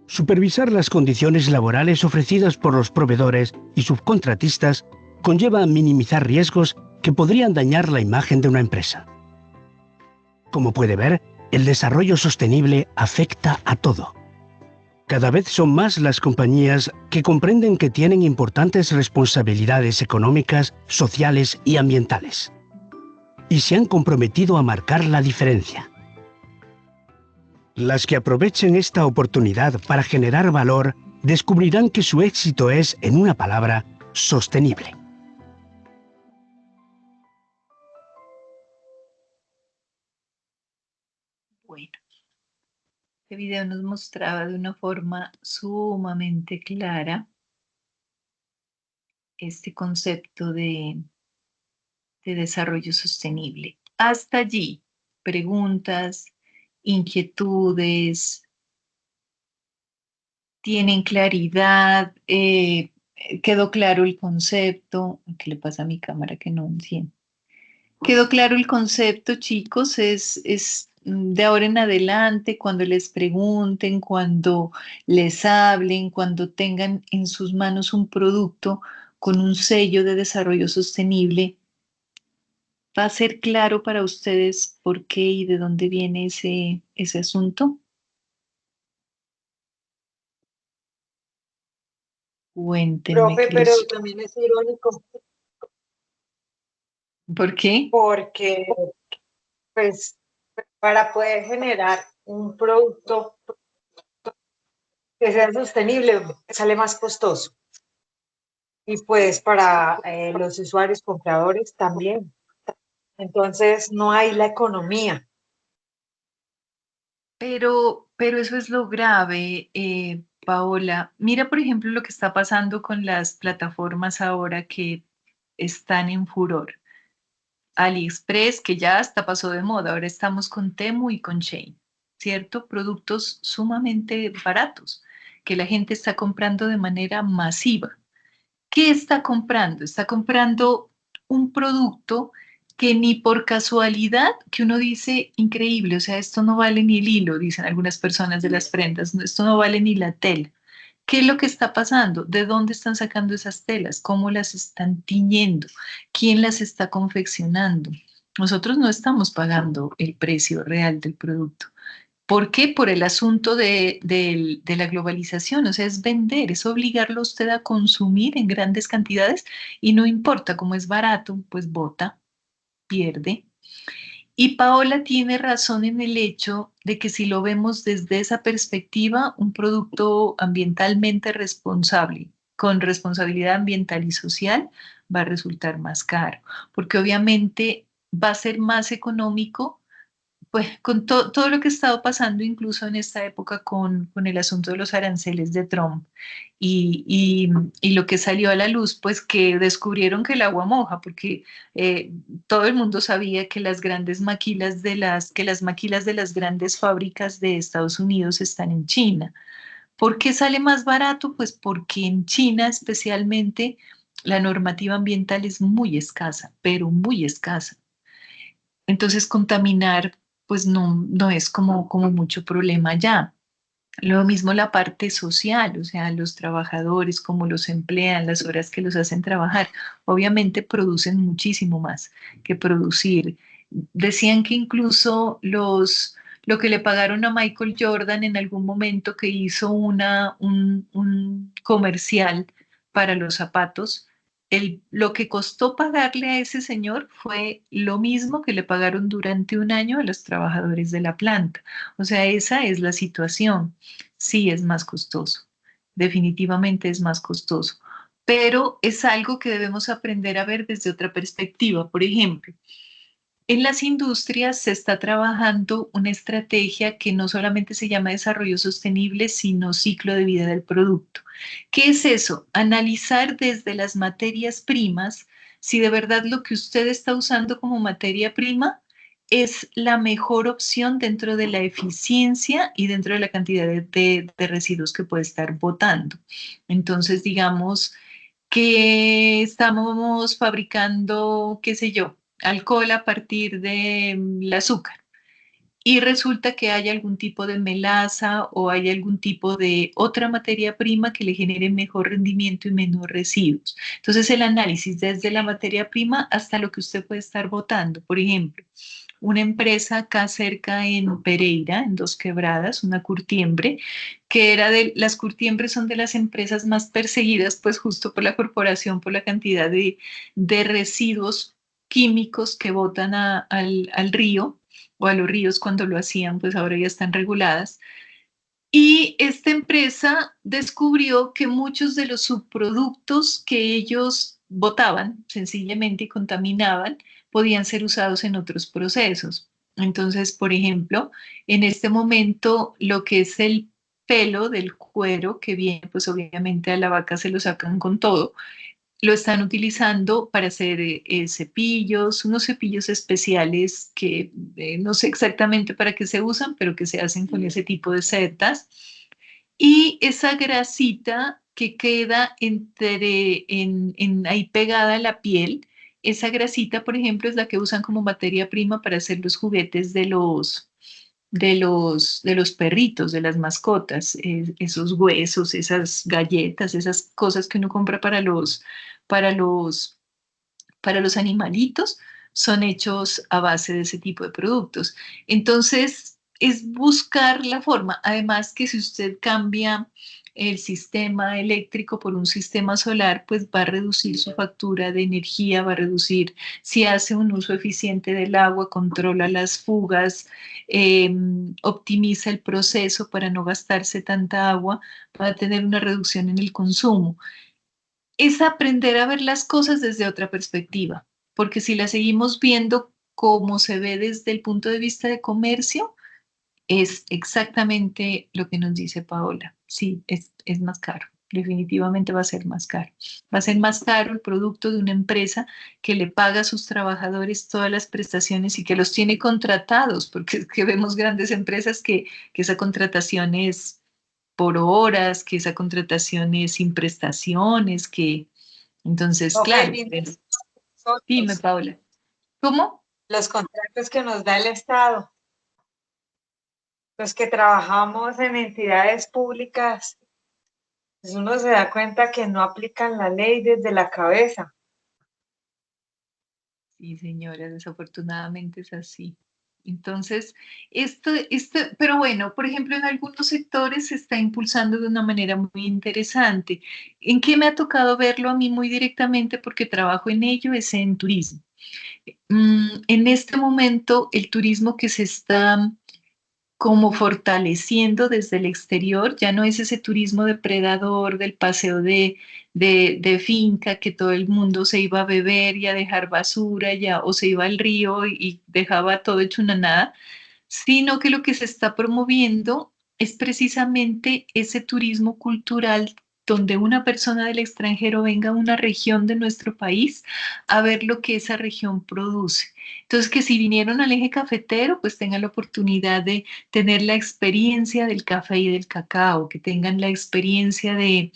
Supervisar las condiciones laborales ofrecidas por los proveedores y subcontratistas conlleva minimizar riesgos que podrían dañar la imagen de una empresa. Como puede ver, el desarrollo sostenible afecta a todo. Cada vez son más las compañías que comprenden que tienen importantes responsabilidades económicas, sociales y ambientales. Y se han comprometido a marcar la diferencia. Las que aprovechen esta oportunidad para generar valor descubrirán que su éxito es, en una palabra, sostenible. Bueno, este video nos mostraba de una forma sumamente clara este concepto de desarrollo sostenible. Hasta allí, preguntas, inquietudes, tienen claridad, quedó claro el concepto. ¿Qué le pasa a mi cámara que no enciende? Quedó claro el concepto, chicos, es de ahora en adelante, cuando les pregunten, cuando les hablen, cuando tengan en sus manos un producto con un sello de desarrollo sostenible, ¿va a ser claro para ustedes por qué y de dónde viene ese asunto? Cuéntenme Profe, qué pero les... también es irónico ¿Por qué? porque, pues, para poder generar un producto que sea sostenible, sale más costoso. Y pues para los usuarios compradores también. Entonces no hay la economía. Pero eso es lo grave, Paola. Mira, por ejemplo, lo que está pasando con las plataformas ahora que están en furor. AliExpress, que ya hasta pasó de moda, ahora estamos con Temu y con Shein, ¿cierto? Productos sumamente baratos que la gente está comprando de manera masiva. ¿Qué está comprando? Está comprando un producto que ni por casualidad, que uno dice increíble, o sea, esto no vale ni el hilo, dicen algunas personas de las prendas, esto no vale ni la tela. ¿Qué es lo que está pasando? ¿De dónde están sacando esas telas? ¿Cómo las están tiñendo? ¿Quién las está confeccionando? Nosotros no estamos pagando el precio real del producto. ¿Por qué? Por el asunto de la globalización, o sea, es vender, es obligarlo a usted a consumir en grandes cantidades y no importa, como es barato, pues bota, pierde. Y Paola tiene razón en el hecho de que si lo vemos desde esa perspectiva, un producto ambientalmente responsable, con responsabilidad ambiental y social, va a resultar más caro, porque obviamente va a ser más económico pues con todo lo que ha estado pasando, incluso en esta época con el asunto de los aranceles de Trump y lo que salió a la luz, pues que descubrieron que el agua moja, porque eh, todo el mundo sabía que las grandes maquilas que las maquilas de las grandes fábricas de Estados Unidos están en China. ¿Por qué sale más barato? Pues porque en China especialmente la normativa ambiental es muy escasa, pero muy escasa. Entonces contaminar pues no es como mucho problema ya. Lo mismo la parte social, o sea, los trabajadores, cómo los emplean, las horas que los hacen trabajar, obviamente producen muchísimo más que producir. Decían que incluso lo que le pagaron a Michael Jordan en algún momento que hizo un comercial para los zapatos, lo que costó pagarle a ese señor fue lo mismo que le pagaron durante un año a los trabajadores de la planta. O sea, esa es la situación. Sí, es más costoso. Definitivamente es más costoso. Pero es algo que debemos aprender a ver desde otra perspectiva. Por ejemplo, en las industrias se está trabajando una estrategia que no solamente se llama desarrollo sostenible, sino ciclo de vida del producto. ¿Qué es eso? Analizar desde las materias primas si de verdad lo que usted está usando como materia prima es la mejor opción dentro de la eficiencia y dentro de la cantidad de residuos que puede estar botando. Entonces, digamos que estamos fabricando, qué sé yo, alcohol a partir del azúcar. y resulta que hay algún tipo de melaza o hay algún tipo de otra materia prima que le genere mejor rendimiento y menos residuos. Entonces el análisis desde la materia prima hasta lo que usted puede estar botando. Por ejemplo, una empresa acá cerca en Pereira, en Dos Quebradas, una curtiembre, que era de, las curtiembres son de las empresas más perseguidas, pues justo por la corporación, por la cantidad de residuos químicos que botan al río o a los ríos cuando lo hacían, pues ahora ya están reguladas. Y esta empresa descubrió que muchos de los subproductos que ellos botaban sencillamente y contaminaban podían ser usados en otros procesos. Entonces, por ejemplo, en este momento lo que es el pelo del cuero que viene, pues obviamente a la vaca se lo sacan con todo, lo están utilizando para hacer cepillos, unos cepillos especiales que no sé exactamente para qué se usan, pero que se hacen con ese tipo de setas. Y esa grasita que queda ahí pegada a la piel, esa grasita, por ejemplo, es la que usan como materia prima para hacer los juguetes de los perritos, de las mascotas, esos huesos, esas galletas, esas cosas que uno compra para los, para los animalitos, son hechos a base de ese tipo de productos. Entonces, es buscar la forma. Además que si usted cambia el sistema eléctrico por un sistema solar, pues va a reducir su factura de energía, va a reducir, si hace un uso eficiente del agua, controla las fugas, eh, optimiza el proceso para no gastarse tanta agua, va a tener una reducción en el consumo. Es aprender a ver las cosas desde otra perspectiva, porque si las seguimos viendo como se ve desde el punto de vista de comercio, es exactamente lo que nos dice Paola. Sí, es más caro. Definitivamente va a ser más caro. Va a ser más caro el producto de una empresa que le paga a sus trabajadores todas las prestaciones y que los tiene contratados, porque es que vemos grandes empresas que esa contratación es por horas, que esa contratación es sin prestaciones, que entonces, No, claro, Baby, dime, nosotros, Paula, ¿cómo? los contratos que nos da el Estado, los que trabajamos en entidades públicas, pues uno se da cuenta que no aplican la ley desde la cabeza. Sí, señora, desafortunadamente es así. Entonces, pero bueno, por ejemplo, en algunos sectores se está impulsando de una manera muy interesante. ¿En qué me ha tocado verlo a mí muy directamente porque trabajo en ello? Es en turismo. En este momento, el turismo que se está como fortaleciendo desde el exterior, ya no es ese turismo depredador del paseo de finca que todo el mundo se iba a beber y a dejar basura ya, o se iba al río y dejaba todo hecho una nada, sino que lo que se está promoviendo es precisamente ese turismo cultural donde una persona del extranjero venga a una región de nuestro país a ver lo que esa región produce. Entonces, que si vinieron al eje cafetero, pues tengan la oportunidad de tener la experiencia del café y del cacao, que tengan la experiencia de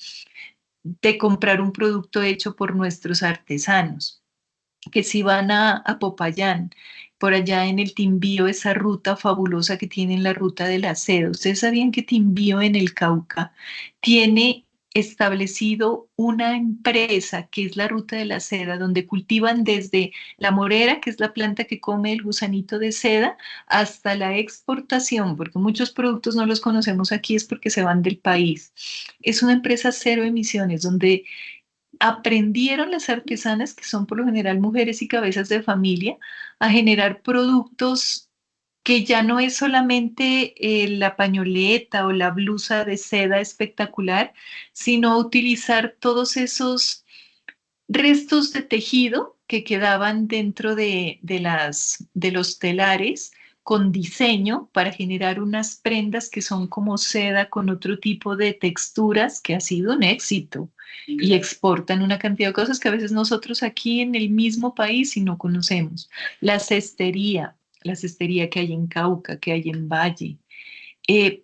comprar un producto hecho por nuestros artesanos, que si van a Popayán, por allá en el Timbío, esa ruta fabulosa que tienen, la ruta de la seda. ¿Ustedes sabían que Timbío en el Cauca tiene establecido una empresa que es la ruta de la seda, donde cultivan desde la morera, que es la planta que come el gusanito de seda, hasta la exportación, porque muchos productos no los conocemos aquí, es porque se van del país? Es una empresa cero emisiones, donde aprendieron las artesanas, que son por lo general mujeres y cabezas de familia, a generar productos que ya no es solamente la pañoleta o la blusa de seda espectacular, sino utilizar todos esos restos de tejido que quedaban dentro de los telares con diseño para generar unas prendas que son como seda con otro tipo de texturas, que ha sido un éxito y exportan una cantidad de cosas que a veces nosotros aquí en el mismo país sí no conocemos. La cestería que hay en Cauca, que hay en Valle,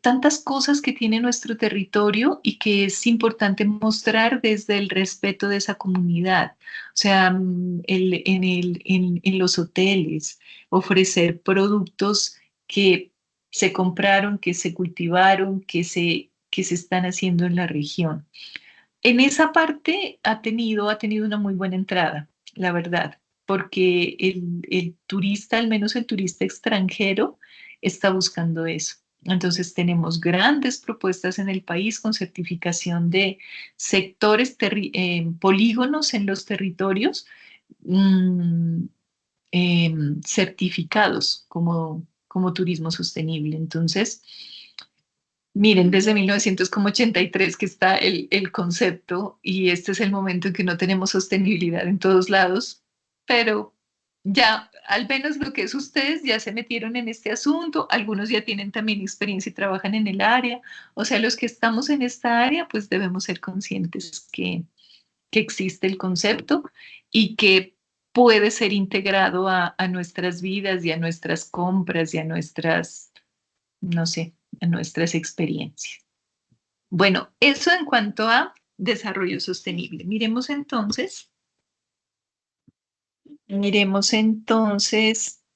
tantas cosas que tiene nuestro territorio y que es importante mostrar desde el respeto de esa comunidad. O sea, en los hoteles, ofrecer productos que se compraron, que se cultivaron, que se están haciendo en la región. En esa parte ha tenido una muy buena entrada, la verdad, porque el turista, al menos el turista extranjero, está buscando eso. Entonces tenemos grandes propuestas en el país con certificación de sectores, polígonos en los territorios mm, certificados como turismo sostenible. Entonces, miren, desde 1983 que está el concepto y este es el momento en que no tenemos sostenibilidad en todos lados, pero ya, al menos lo que es ustedes, ya se metieron en este asunto, algunos ya tienen también experiencia y trabajan en el área, o sea, los que estamos en esta área, pues debemos ser conscientes que existe el concepto y que puede ser integrado a nuestras vidas y a nuestras compras y a nuestras, no sé, a nuestras experiencias. Bueno, eso en cuanto a desarrollo sostenible. Miremos entonces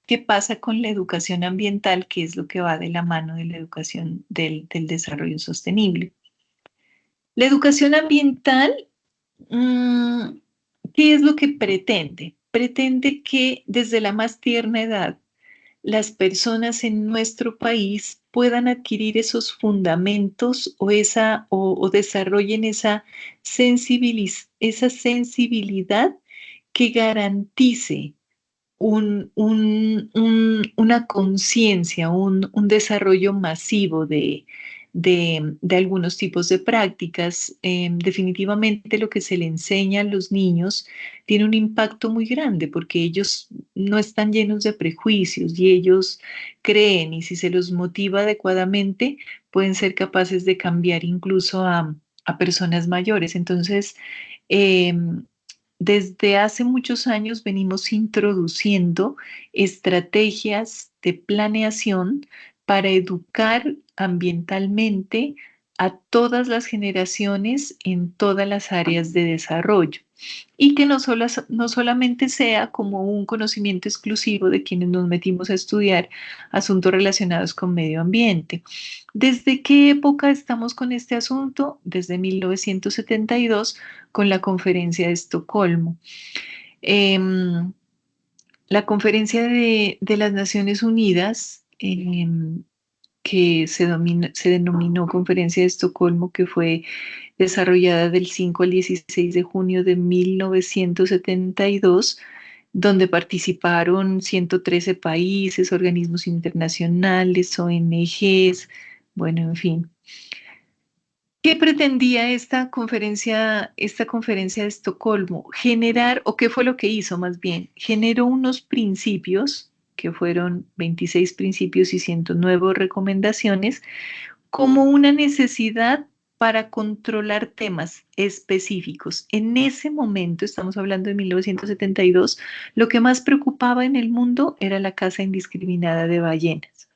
qué pasa con la educación ambiental, que es lo que va de la mano de la educación del desarrollo sostenible. La educación ambiental, mm, ¿qué es lo que pretende? Pretende que desde la más tierna edad las personas en nuestro país puedan adquirir esos fundamentos o desarrollen esa sensibilidad que garantice una conciencia, un desarrollo masivo de algunos tipos de prácticas. Definitivamente lo que se le enseña a los niños tiene un impacto muy grande porque ellos no están llenos de prejuicios y ellos creen y si se los motiva adecuadamente pueden ser capaces de cambiar incluso a personas mayores. Entonces, desde hace muchos años venimos introduciendo estrategias de planeación para educar ambientalmente a todas las generaciones en todas las áreas de desarrollo y que no solamente sea como un conocimiento exclusivo de quienes nos metimos a estudiar asuntos relacionados con medio ambiente. ¿Desde qué época estamos con este asunto? Desde 1972 con la Conferencia de Estocolmo. Em, la Conferencia de las Naciones Unidas, que se denominó Conferencia de Estocolmo, que fue desarrollada del 5 al 16 de junio de 1972, donde participaron 113 países, organismos internacionales, ONGs, bueno, en fin. ¿Qué pretendía esta conferencia de Estocolmo? Generar, o qué fue lo que hizo más bien, generó unos principios, que fueron 26 principios y 109 recomendaciones, como una necesidad para controlar temas específicos. En ese momento, estamos hablando de 1972, lo que más preocupaba en el mundo era la caza indiscriminada de ballenas.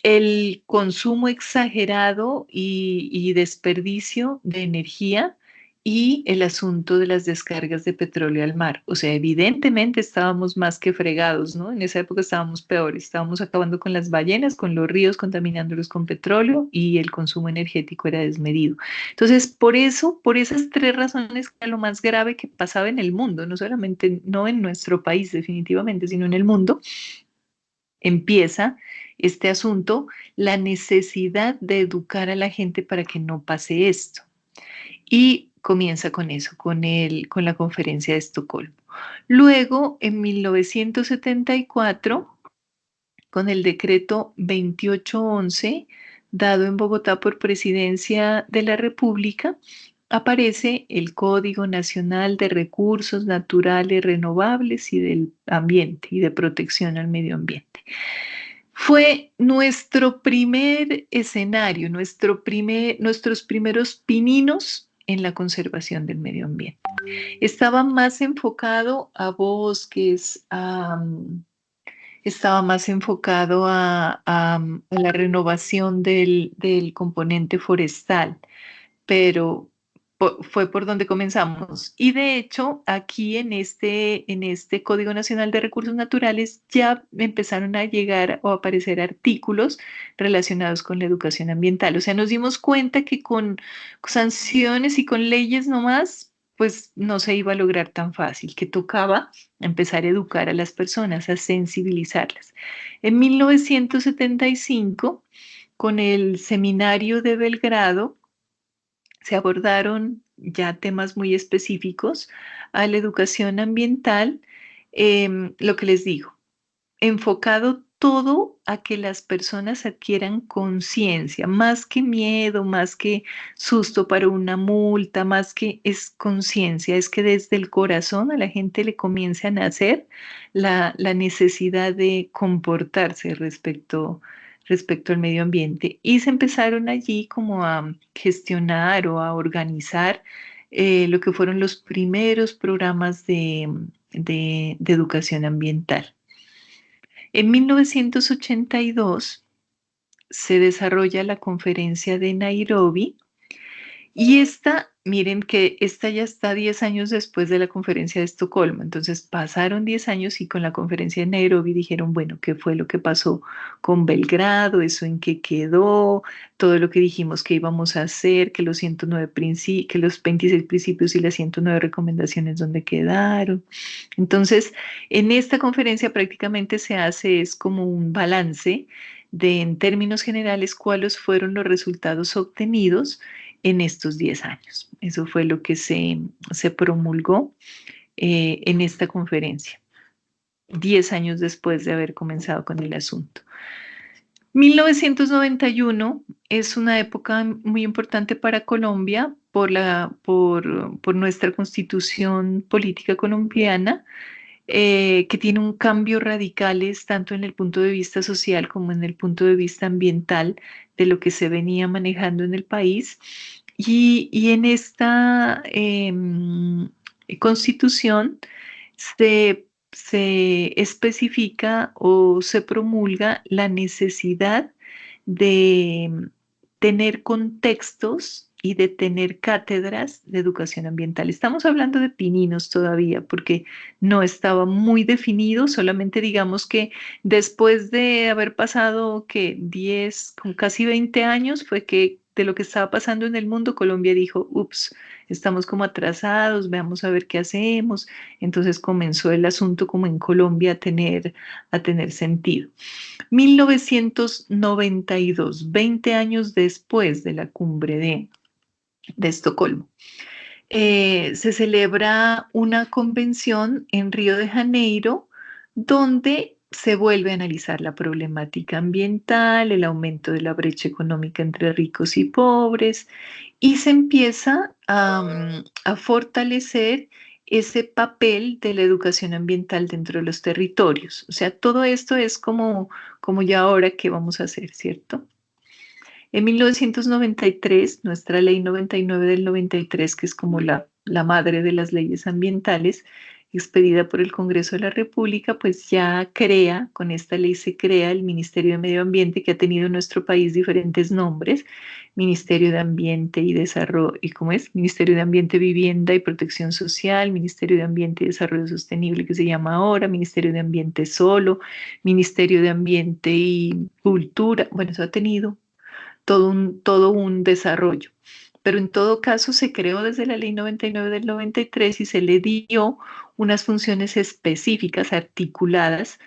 El consumo exagerado y desperdicio de energía y el asunto de las descargas de petróleo al mar. O sea, evidentemente estábamos más que fregados, ¿no? En esa época estábamos peores, estábamos acabando con las ballenas, con los ríos, contaminándolos con petróleo y el consumo energético era desmedido. Entonces, por eso, por esas tres razones, era lo más grave que pasaba en el mundo, no solamente, no en nuestro país definitivamente, sino en el mundo, empieza este asunto, la necesidad de educar a la gente para que no pase esto. Y comienza con eso, con la conferencia de Estocolmo. Luego, en 1974, con el decreto 2811, dado en Bogotá por Presidencia de la República, aparece el Código Nacional de Recursos Naturales Renovables y del Ambiente y de Protección al Medio Ambiente. Fue nuestro primer escenario, nuestros primeros pininos en la conservación del medio ambiente. Estaba más enfocado a bosques, estaba más enfocado a la renovación del componente forestal, pero fue por donde comenzamos. Y de hecho, aquí en este Código Nacional de Recursos Naturales ya empezaron a llegar o a aparecer artículos relacionados con la educación ambiental. O sea, nos dimos cuenta que con sanciones y con leyes nomás, pues no se iba a lograr tan fácil, que tocaba empezar a educar a las personas, a sensibilizarlas. En 1975, con el Seminario de Belgrado, se abordaron ya temas muy específicos a la educación ambiental, lo que les digo, enfocado todo a que las personas adquieran conciencia, más que miedo, más que susto para una multa, más que es conciencia, es que desde el corazón a la gente le comience a nacer la necesidad de comportarse respecto al medio ambiente. Y se empezaron allí como a gestionar o a organizar lo que fueron los primeros programas de educación ambiental. En 1982 se desarrolla la conferencia de Nairobi y miren que esta ya está 10 años después de la conferencia de Estocolmo. Entonces pasaron 10 años y con la conferencia de Nairobi dijeron, bueno, ¿qué fue lo que pasó con Belgrado? ¿Eso en qué quedó? Todo lo que dijimos que íbamos a hacer, que los 26 principios y las 109 recomendaciones, ¿dónde quedaron? Entonces, en esta conferencia prácticamente se hace es como un balance de, en términos generales, cuáles fueron los resultados obtenidos en estos 10 años. Eso fue lo que se promulgó en esta conferencia, 10 años después de haber comenzado con el asunto. 1991 es una época muy importante para Colombia por nuestra constitución política colombiana, que tiene un cambio radicales tanto en el punto de vista social como en el punto de vista ambiental de lo que se venía manejando en el país. Y en esta constitución se especifica o se promulga la necesidad de tener contextos y de tener cátedras de educación ambiental. Estamos hablando de pininos todavía porque no estaba muy definido, solamente digamos que después de haber pasado que 10, con casi 20 años, fue que de lo que estaba pasando en el mundo, Colombia dijo, ups, estamos como atrasados, veamos a ver qué hacemos. Entonces comenzó el asunto como en Colombia a tener sentido. 1992, 20 años después de la cumbre de Estocolmo. Se celebra una convención en Río de Janeiro donde se vuelve a analizar la problemática ambiental, el aumento de la brecha económica entre ricos y pobres, y se empieza a fortalecer ese papel de la educación ambiental dentro de los territorios. O sea, todo esto es como ya ahora qué vamos a hacer, ¿cierto? En 1993, nuestra ley 99 del 93, que es como la madre de las leyes ambientales, expedida por el Congreso de la República, pues ya con esta ley se crea el Ministerio de Medio Ambiente, que ha tenido en nuestro país diferentes nombres: Ministerio de Ambiente y Desarrollo, Ministerio de Ambiente, Vivienda y Protección Social, Ministerio de Ambiente y Desarrollo Sostenible, que se llama ahora, Ministerio de Ambiente solo, Ministerio de Ambiente y Cultura. Bueno, eso ha tenido todo un desarrollo. Pero en todo caso se creó desde la ley 99 del 93 y se le dio unas funciones específicas articuladas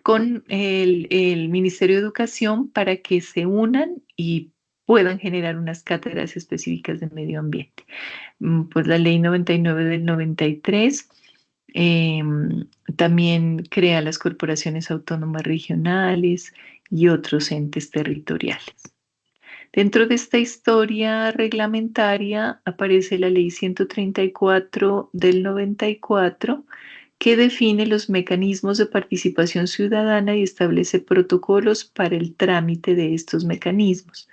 con el Ministerio de Educación para que se unan y puedan generar unas cátedras específicas de medio ambiente. Pues la ley 99 del 93 también crea las corporaciones autónomas regionales y otros entes territoriales. Dentro de esta historia reglamentaria aparece la Ley 134 del 94, que define los mecanismos de participación ciudadana y establece protocolos para el trámite de estos mecanismos.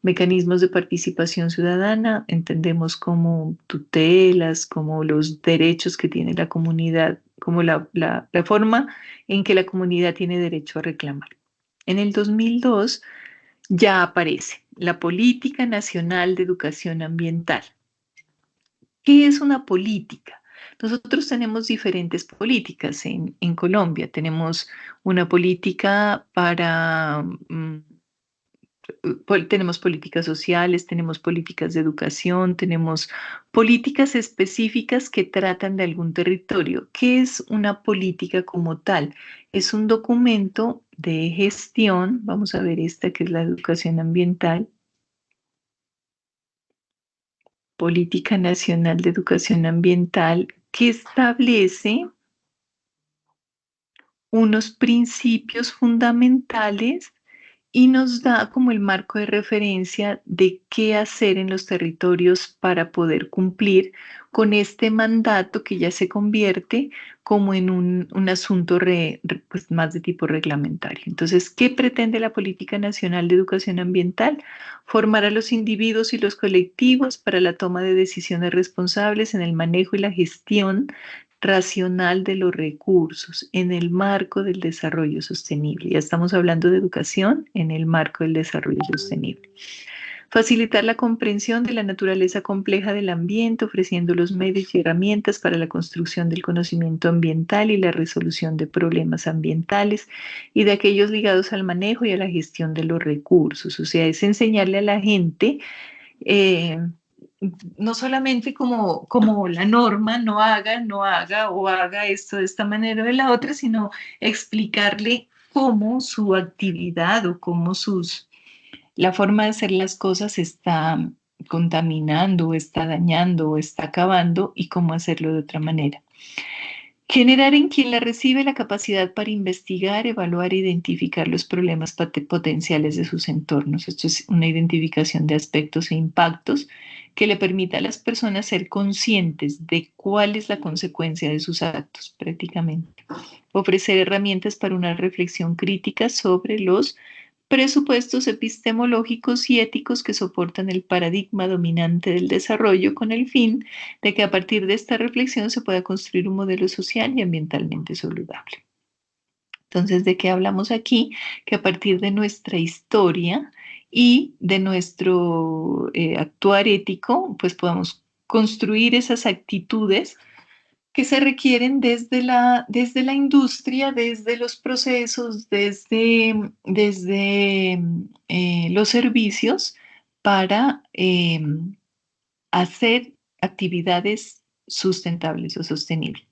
Mecanismos de participación ciudadana entendemos como tutelas, como los derechos que tiene la comunidad, como la forma en que la comunidad tiene derecho a reclamar. En el 2002 ya aparece la Política Nacional de Educación Ambiental. ¿Qué es una política? Nosotros tenemos diferentes políticas en Colombia. Tenemos una política para tenemos políticas sociales, tenemos políticas de educación, tenemos políticas específicas que tratan de algún territorio. ¿Qué es una política como tal? Es un documento de gestión, vamos a ver esta que es la educación ambiental, Política Nacional de Educación Ambiental, que establece unos principios fundamentales y nos da como el marco de referencia de qué hacer en los territorios para poder cumplir con este mandato que ya se convierte como en un asunto pues más de tipo reglamentario. Entonces, ¿qué pretende la Política Nacional de Educación Ambiental? Formar a los individuos y los colectivos para la toma de decisiones responsables en el manejo y la gestión racional de los recursos en el marco del desarrollo sostenible. Ya estamos hablando de educación en el marco del desarrollo sostenible. Facilitar la comprensión de la naturaleza compleja del ambiente, ofreciendo los medios y herramientas para la construcción del conocimiento ambiental y la resolución de problemas ambientales y de aquellos ligados al manejo y a la gestión de los recursos. O sea, es enseñarle a la gente no solamente como la norma, no haga o haga esto de esta manera o de la otra, sino explicarle cómo su actividad o cómo la forma de hacer las cosas está contaminando, o está dañando, o está acabando y cómo hacerlo de otra manera. Generar en quien la recibe la capacidad para investigar, evaluar e identificar los problemas potenciales de sus entornos. Esto es una identificación de aspectos e impactos que le permita a las personas ser conscientes de cuál es la consecuencia de sus actos, prácticamente. Ofrecer herramientas para una reflexión crítica sobre los presupuestos epistemológicos y éticos que soportan el paradigma dominante del desarrollo con el fin de que a partir de esta reflexión se pueda construir un modelo social y ambientalmente saludable. Entonces, ¿de qué hablamos aquí? Que a partir de nuestra historia y de nuestro actuar ético, pues podamos construir esas actitudes que se requieren desde la industria, desde los procesos, desde los servicios para hacer actividades sustentables o sostenibles.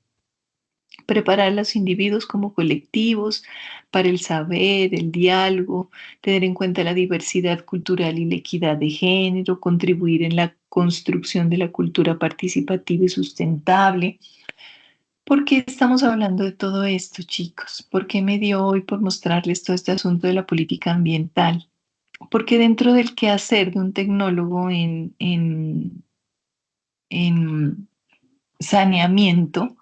Preparar a los individuos como colectivos para el saber, el diálogo, tener en cuenta la diversidad cultural y la equidad de género, contribuir en la construcción de la cultura participativa y sustentable. ¿Por qué estamos hablando de todo esto, chicos? ¿Por qué me dio hoy por mostrarles todo este asunto de la política ambiental? Porque dentro del quehacer de un tecnólogo en saneamiento,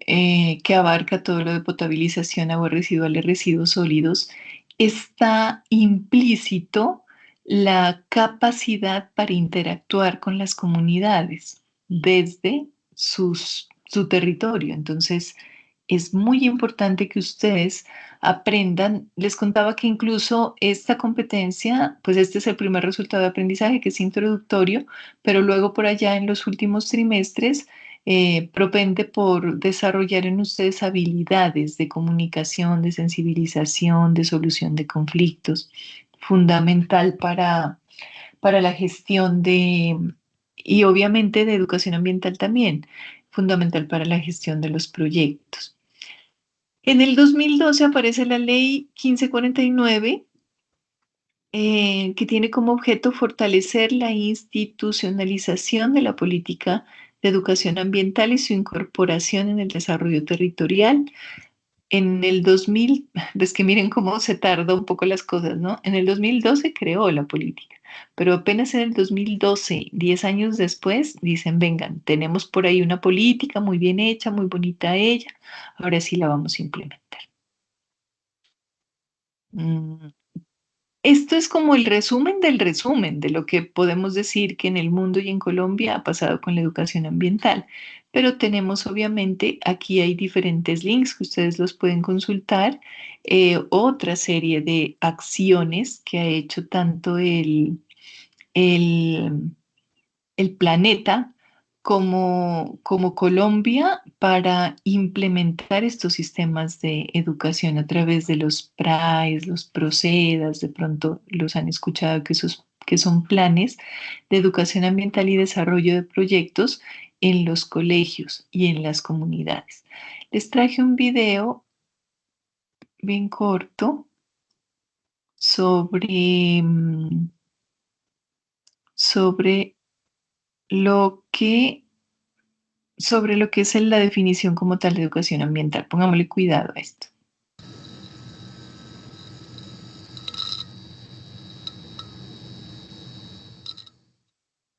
que abarca todo lo de potabilización, aguas residuales, residuos sólidos, está implícito la capacidad para interactuar con las comunidades desde su territorio. Entonces, es muy importante que ustedes aprendan. Les contaba que incluso esta competencia, pues este es el primer resultado de aprendizaje, que es introductorio, pero luego por allá en los últimos trimestres propende por desarrollar en ustedes habilidades de comunicación, de sensibilización, de solución de conflictos, fundamental para la gestión y obviamente de educación ambiental también, fundamental para la gestión de los proyectos. En el 2012 aparece la ley 1549, que tiene como objeto fortalecer la institucionalización de la política de educación ambiental y su incorporación en el desarrollo territorial. En el 2000, es que miren cómo se tarda un poco las cosas, ¿no? En el 2012 creó la política, pero apenas en el 2012, 10 años después, dicen, vengan, tenemos por ahí una política muy bien hecha, muy bonita ella, ahora sí la vamos a implementar. Esto es como el resumen del resumen de lo que podemos decir que en el mundo y en Colombia ha pasado con la educación ambiental. Pero tenemos obviamente, aquí hay diferentes links que ustedes los pueden consultar, otra serie de acciones que ha hecho tanto el planeta como Colombia para implementar estos sistemas de educación a través de los PRAES, los PROCEDAS, de pronto los han escuchado que son planes de educación ambiental y desarrollo de proyectos en los colegios y en las comunidades. Les traje un video bien corto sobre, sobre sobre lo que es la definición como tal de educación ambiental. Pongámosle cuidado a esto.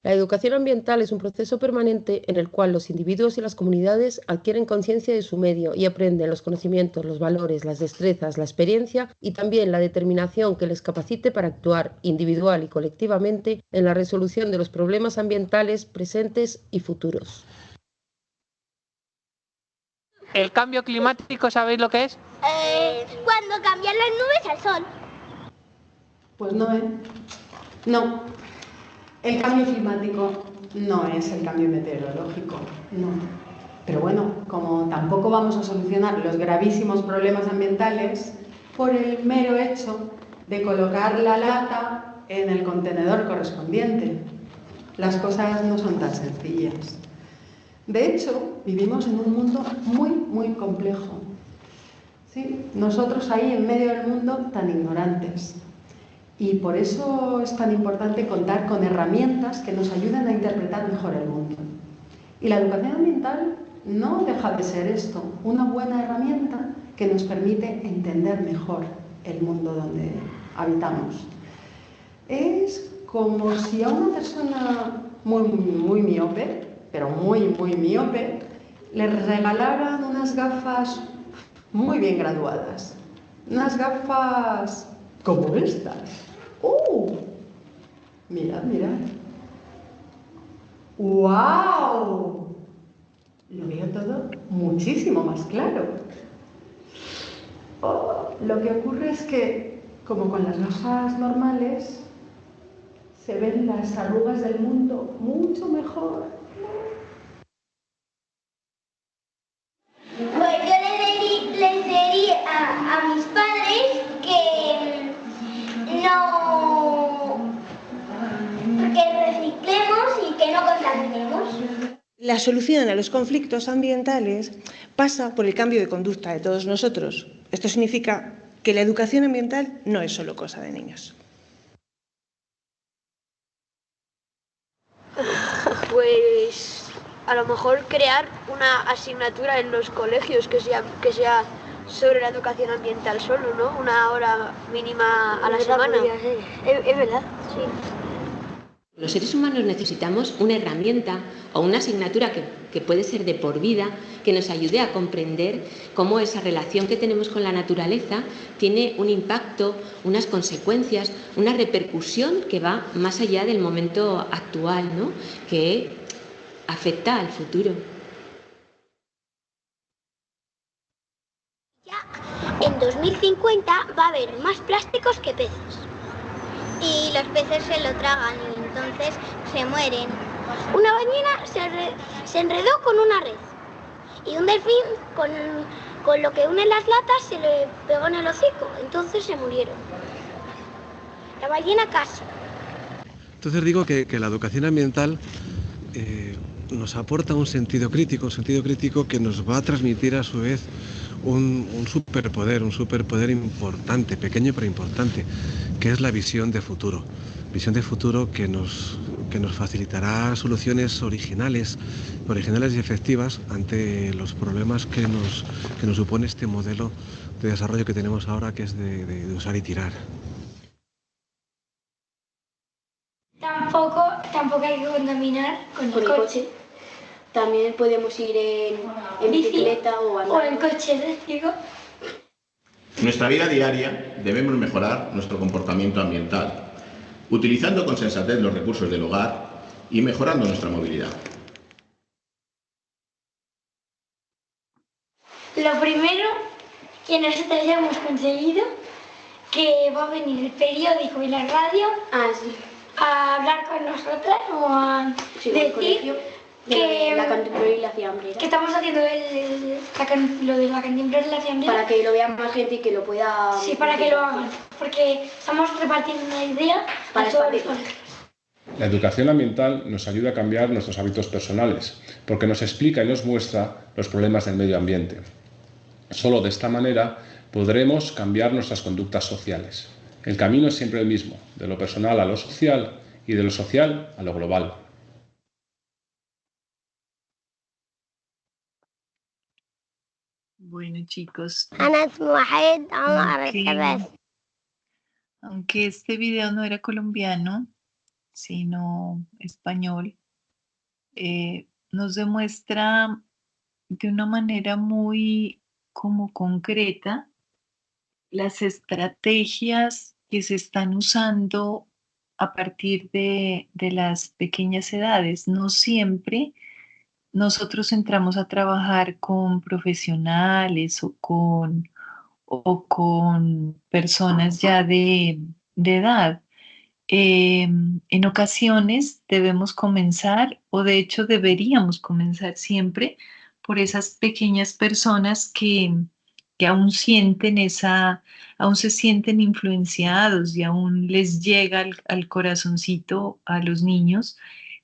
La educación ambiental es un proceso permanente en el cual los individuos y las comunidades adquieren conciencia de su medio y aprenden los conocimientos, los valores, las destrezas, la experiencia y también la determinación que les capacite para actuar individual y colectivamente en la resolución de los problemas ambientales presentes y futuros. ¿El cambio climático sabéis lo que es? Cuando cambian las nubes al sol. Pues no, No. El cambio climático no es el cambio meteorológico, no. Pero bueno, como tampoco vamos a solucionar los gravísimos problemas ambientales por el mero hecho de colocar la lata en el contenedor correspondiente. Las cosas no son tan sencillas. De hecho, vivimos en un mundo muy, muy complejo. ¿Sí? Nosotros ahí en medio del mundo tan ignorantes. Y por eso es tan importante contar con herramientas que nos ayuden a interpretar mejor el mundo. Y la educación ambiental no deja de ser esto, una buena herramienta que nos permite entender mejor el mundo donde habitamos. Es como si a una persona muy miope, pero muy miope, le regalaran unas gafas muy bien graduadas. Unas gafas como estas. Mirad, mirad. ¡Wow! Lo veo todo muchísimo más claro. Lo que ocurre es que, como con las gafas normales, se ven las arrugas del mundo mucho mejor. Pues yo les diría a mis padres que reciclemos y que no contaminemos. La solución a los conflictos ambientales pasa por el cambio de conducta de todos nosotros. Esto significa que la educación ambiental no es solo cosa de niños. Pues a lo mejor crear una asignatura en los colegios que sea sobre la educación ambiental solo, ¿no? Una hora mínima a la semana. Es verdad, sí. Los seres humanos necesitamos una herramienta o una asignatura que puede ser de por vida, que nos ayude a comprender cómo esa relación que tenemos con la naturaleza tiene un impacto, unas consecuencias, una repercusión que va más allá del momento actual, ¿no? Que afecta al futuro. Ya en 2050 va a haber más plásticos que peces. Y los peces se lo tragan y entonces se mueren. Una ballena se enredó con una red y un delfín con lo que une las latas se le pegó en el hocico, entonces se murieron. La ballena casi. Entonces digo que la educación ambiental nos aporta un sentido crítico que nos va a transmitir a su vez un superpoder importante, pequeño pero importante, que es la visión de futuro. Visión de futuro que nos facilitará soluciones originales y efectivas ante los problemas que nos supone este modelo de desarrollo que tenemos ahora, que es de usar y tirar. Tampoco hay que contaminar con el coche. También podemos ir en bicicleta o andando. O en coche eléctrico. En nuestra vida diaria debemos mejorar nuestro comportamiento ambiental, utilizando con sensatez los recursos del hogar y mejorando nuestra movilidad. Lo primero que nosotros ya hemos conseguido, que va a venir el periódico y la radio a hablar con nosotras o a decir De la cantimplora y la fiambrera. Que estamos haciendo lo de la cantimplora y la fiambrera. Para que lo vea más gente y que lo pueda... Sí, para que lo hagan. Porque estamos repartiendo una idea para todos los colegios. La educación ambiental nos ayuda a cambiar nuestros hábitos personales, porque nos explica y nos muestra los problemas del medio ambiente. Solo de esta manera podremos cambiar nuestras conductas sociales. El camino es siempre el mismo, de lo personal a lo social y de lo social a lo global. Bueno, chicos, aunque este video no era colombiano, sino español, nos demuestra de una manera muy como concreta las estrategias que se están usando a partir de las pequeñas edades. No siempre nosotros entramos a trabajar con profesionales o con personas ya de edad. En ocasiones debemos comenzar, o de hecho deberíamos comenzar siempre, por esas pequeñas personas que aún aún se sienten influenciados y aún les llega al corazoncito a los niños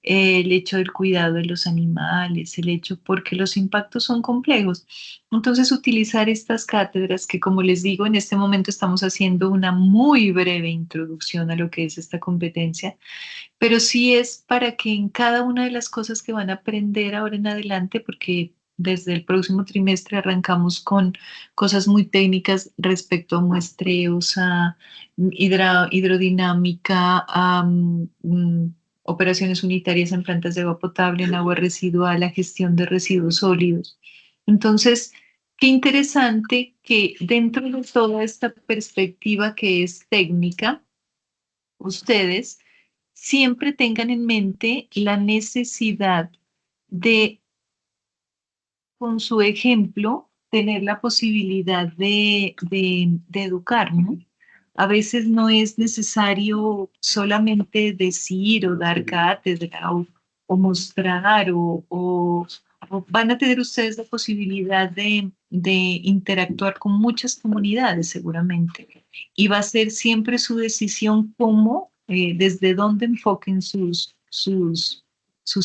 el hecho del cuidado de los animales, el hecho porque los impactos son complejos. Entonces, utilizar estas cátedras que, como les digo, en este momento estamos haciendo una muy breve introducción a lo que es esta competencia, pero sí es para que en cada una de las cosas que van a aprender ahora en adelante, porque desde el próximo trimestre arrancamos con cosas muy técnicas respecto a muestreos, a hidrodinámica, a operaciones unitarias en plantas de agua potable, en agua residual, la gestión de residuos sólidos. Entonces, qué interesante que dentro de toda esta perspectiva que es técnica, ustedes siempre tengan en mente la necesidad de, con su ejemplo, tener la posibilidad de educar, ¿no? A veces no es necesario solamente decir o dar cátedra o mostrar o van a tener ustedes la posibilidad de interactuar con muchas comunidades seguramente. Y va a ser siempre su decisión cómo, desde dónde enfoquen sus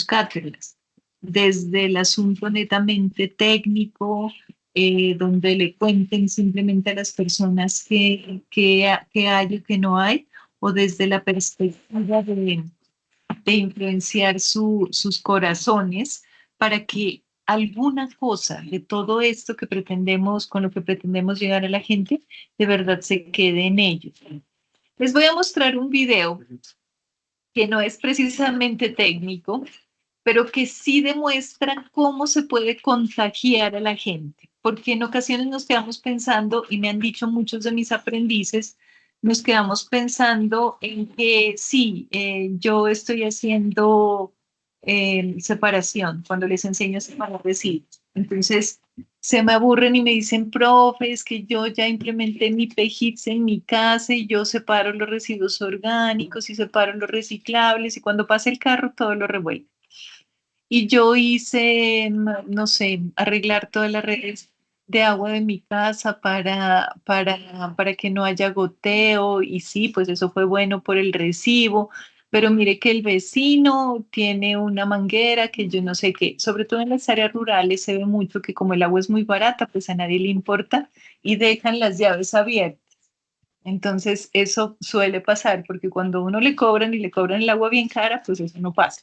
cátedras. Desde el asunto netamente técnico, donde le cuenten simplemente a las personas que hay o que no hay, o desde la perspectiva de influenciar sus corazones para que alguna cosa de todo esto que pretendemos, con lo que pretendemos llegar a la gente, de verdad se quede en ellos. Les voy a mostrar un video que no es precisamente técnico, pero que sí demuestra cómo se puede contagiar a la gente. Porque en ocasiones nos quedamos pensando, y me han dicho muchos de mis aprendices, nos quedamos pensando en que sí, yo estoy haciendo separación cuando les enseño a separar residuos. Entonces, se me aburren y me dicen, profe, es que yo ya implementé mi PGITS en mi casa y yo separo los residuos orgánicos y separo los reciclables y cuando pasa el carro todo lo revuelve. Y yo hice, no sé, arreglar todas las redes de agua de mi casa para que no haya goteo. Y sí, pues eso fue bueno por el recibo. Pero mire que el vecino tiene una manguera que yo no sé qué. Sobre todo en las áreas rurales se ve mucho que como el agua es muy barata, pues a nadie le importa y dejan las llaves abiertas. Entonces eso suele pasar porque cuando uno le cobran y le cobran el agua bien cara, pues eso no pasa.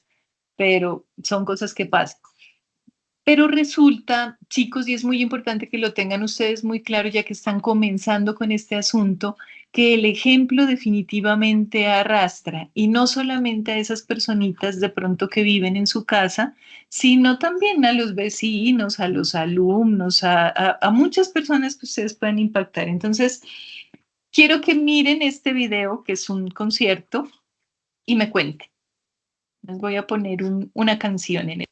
Pero son cosas que pasan. Pero resulta, chicos, y es muy importante que lo tengan ustedes muy claro ya que están comenzando con este asunto, que el ejemplo definitivamente arrastra, y no solamente a esas personitas de pronto que viven en su casa, sino también a los vecinos, a los alumnos, a muchas personas que ustedes pueden impactar. Entonces, quiero que miren este video, que es un concierto, y me cuenten. Les voy a poner una canción en él.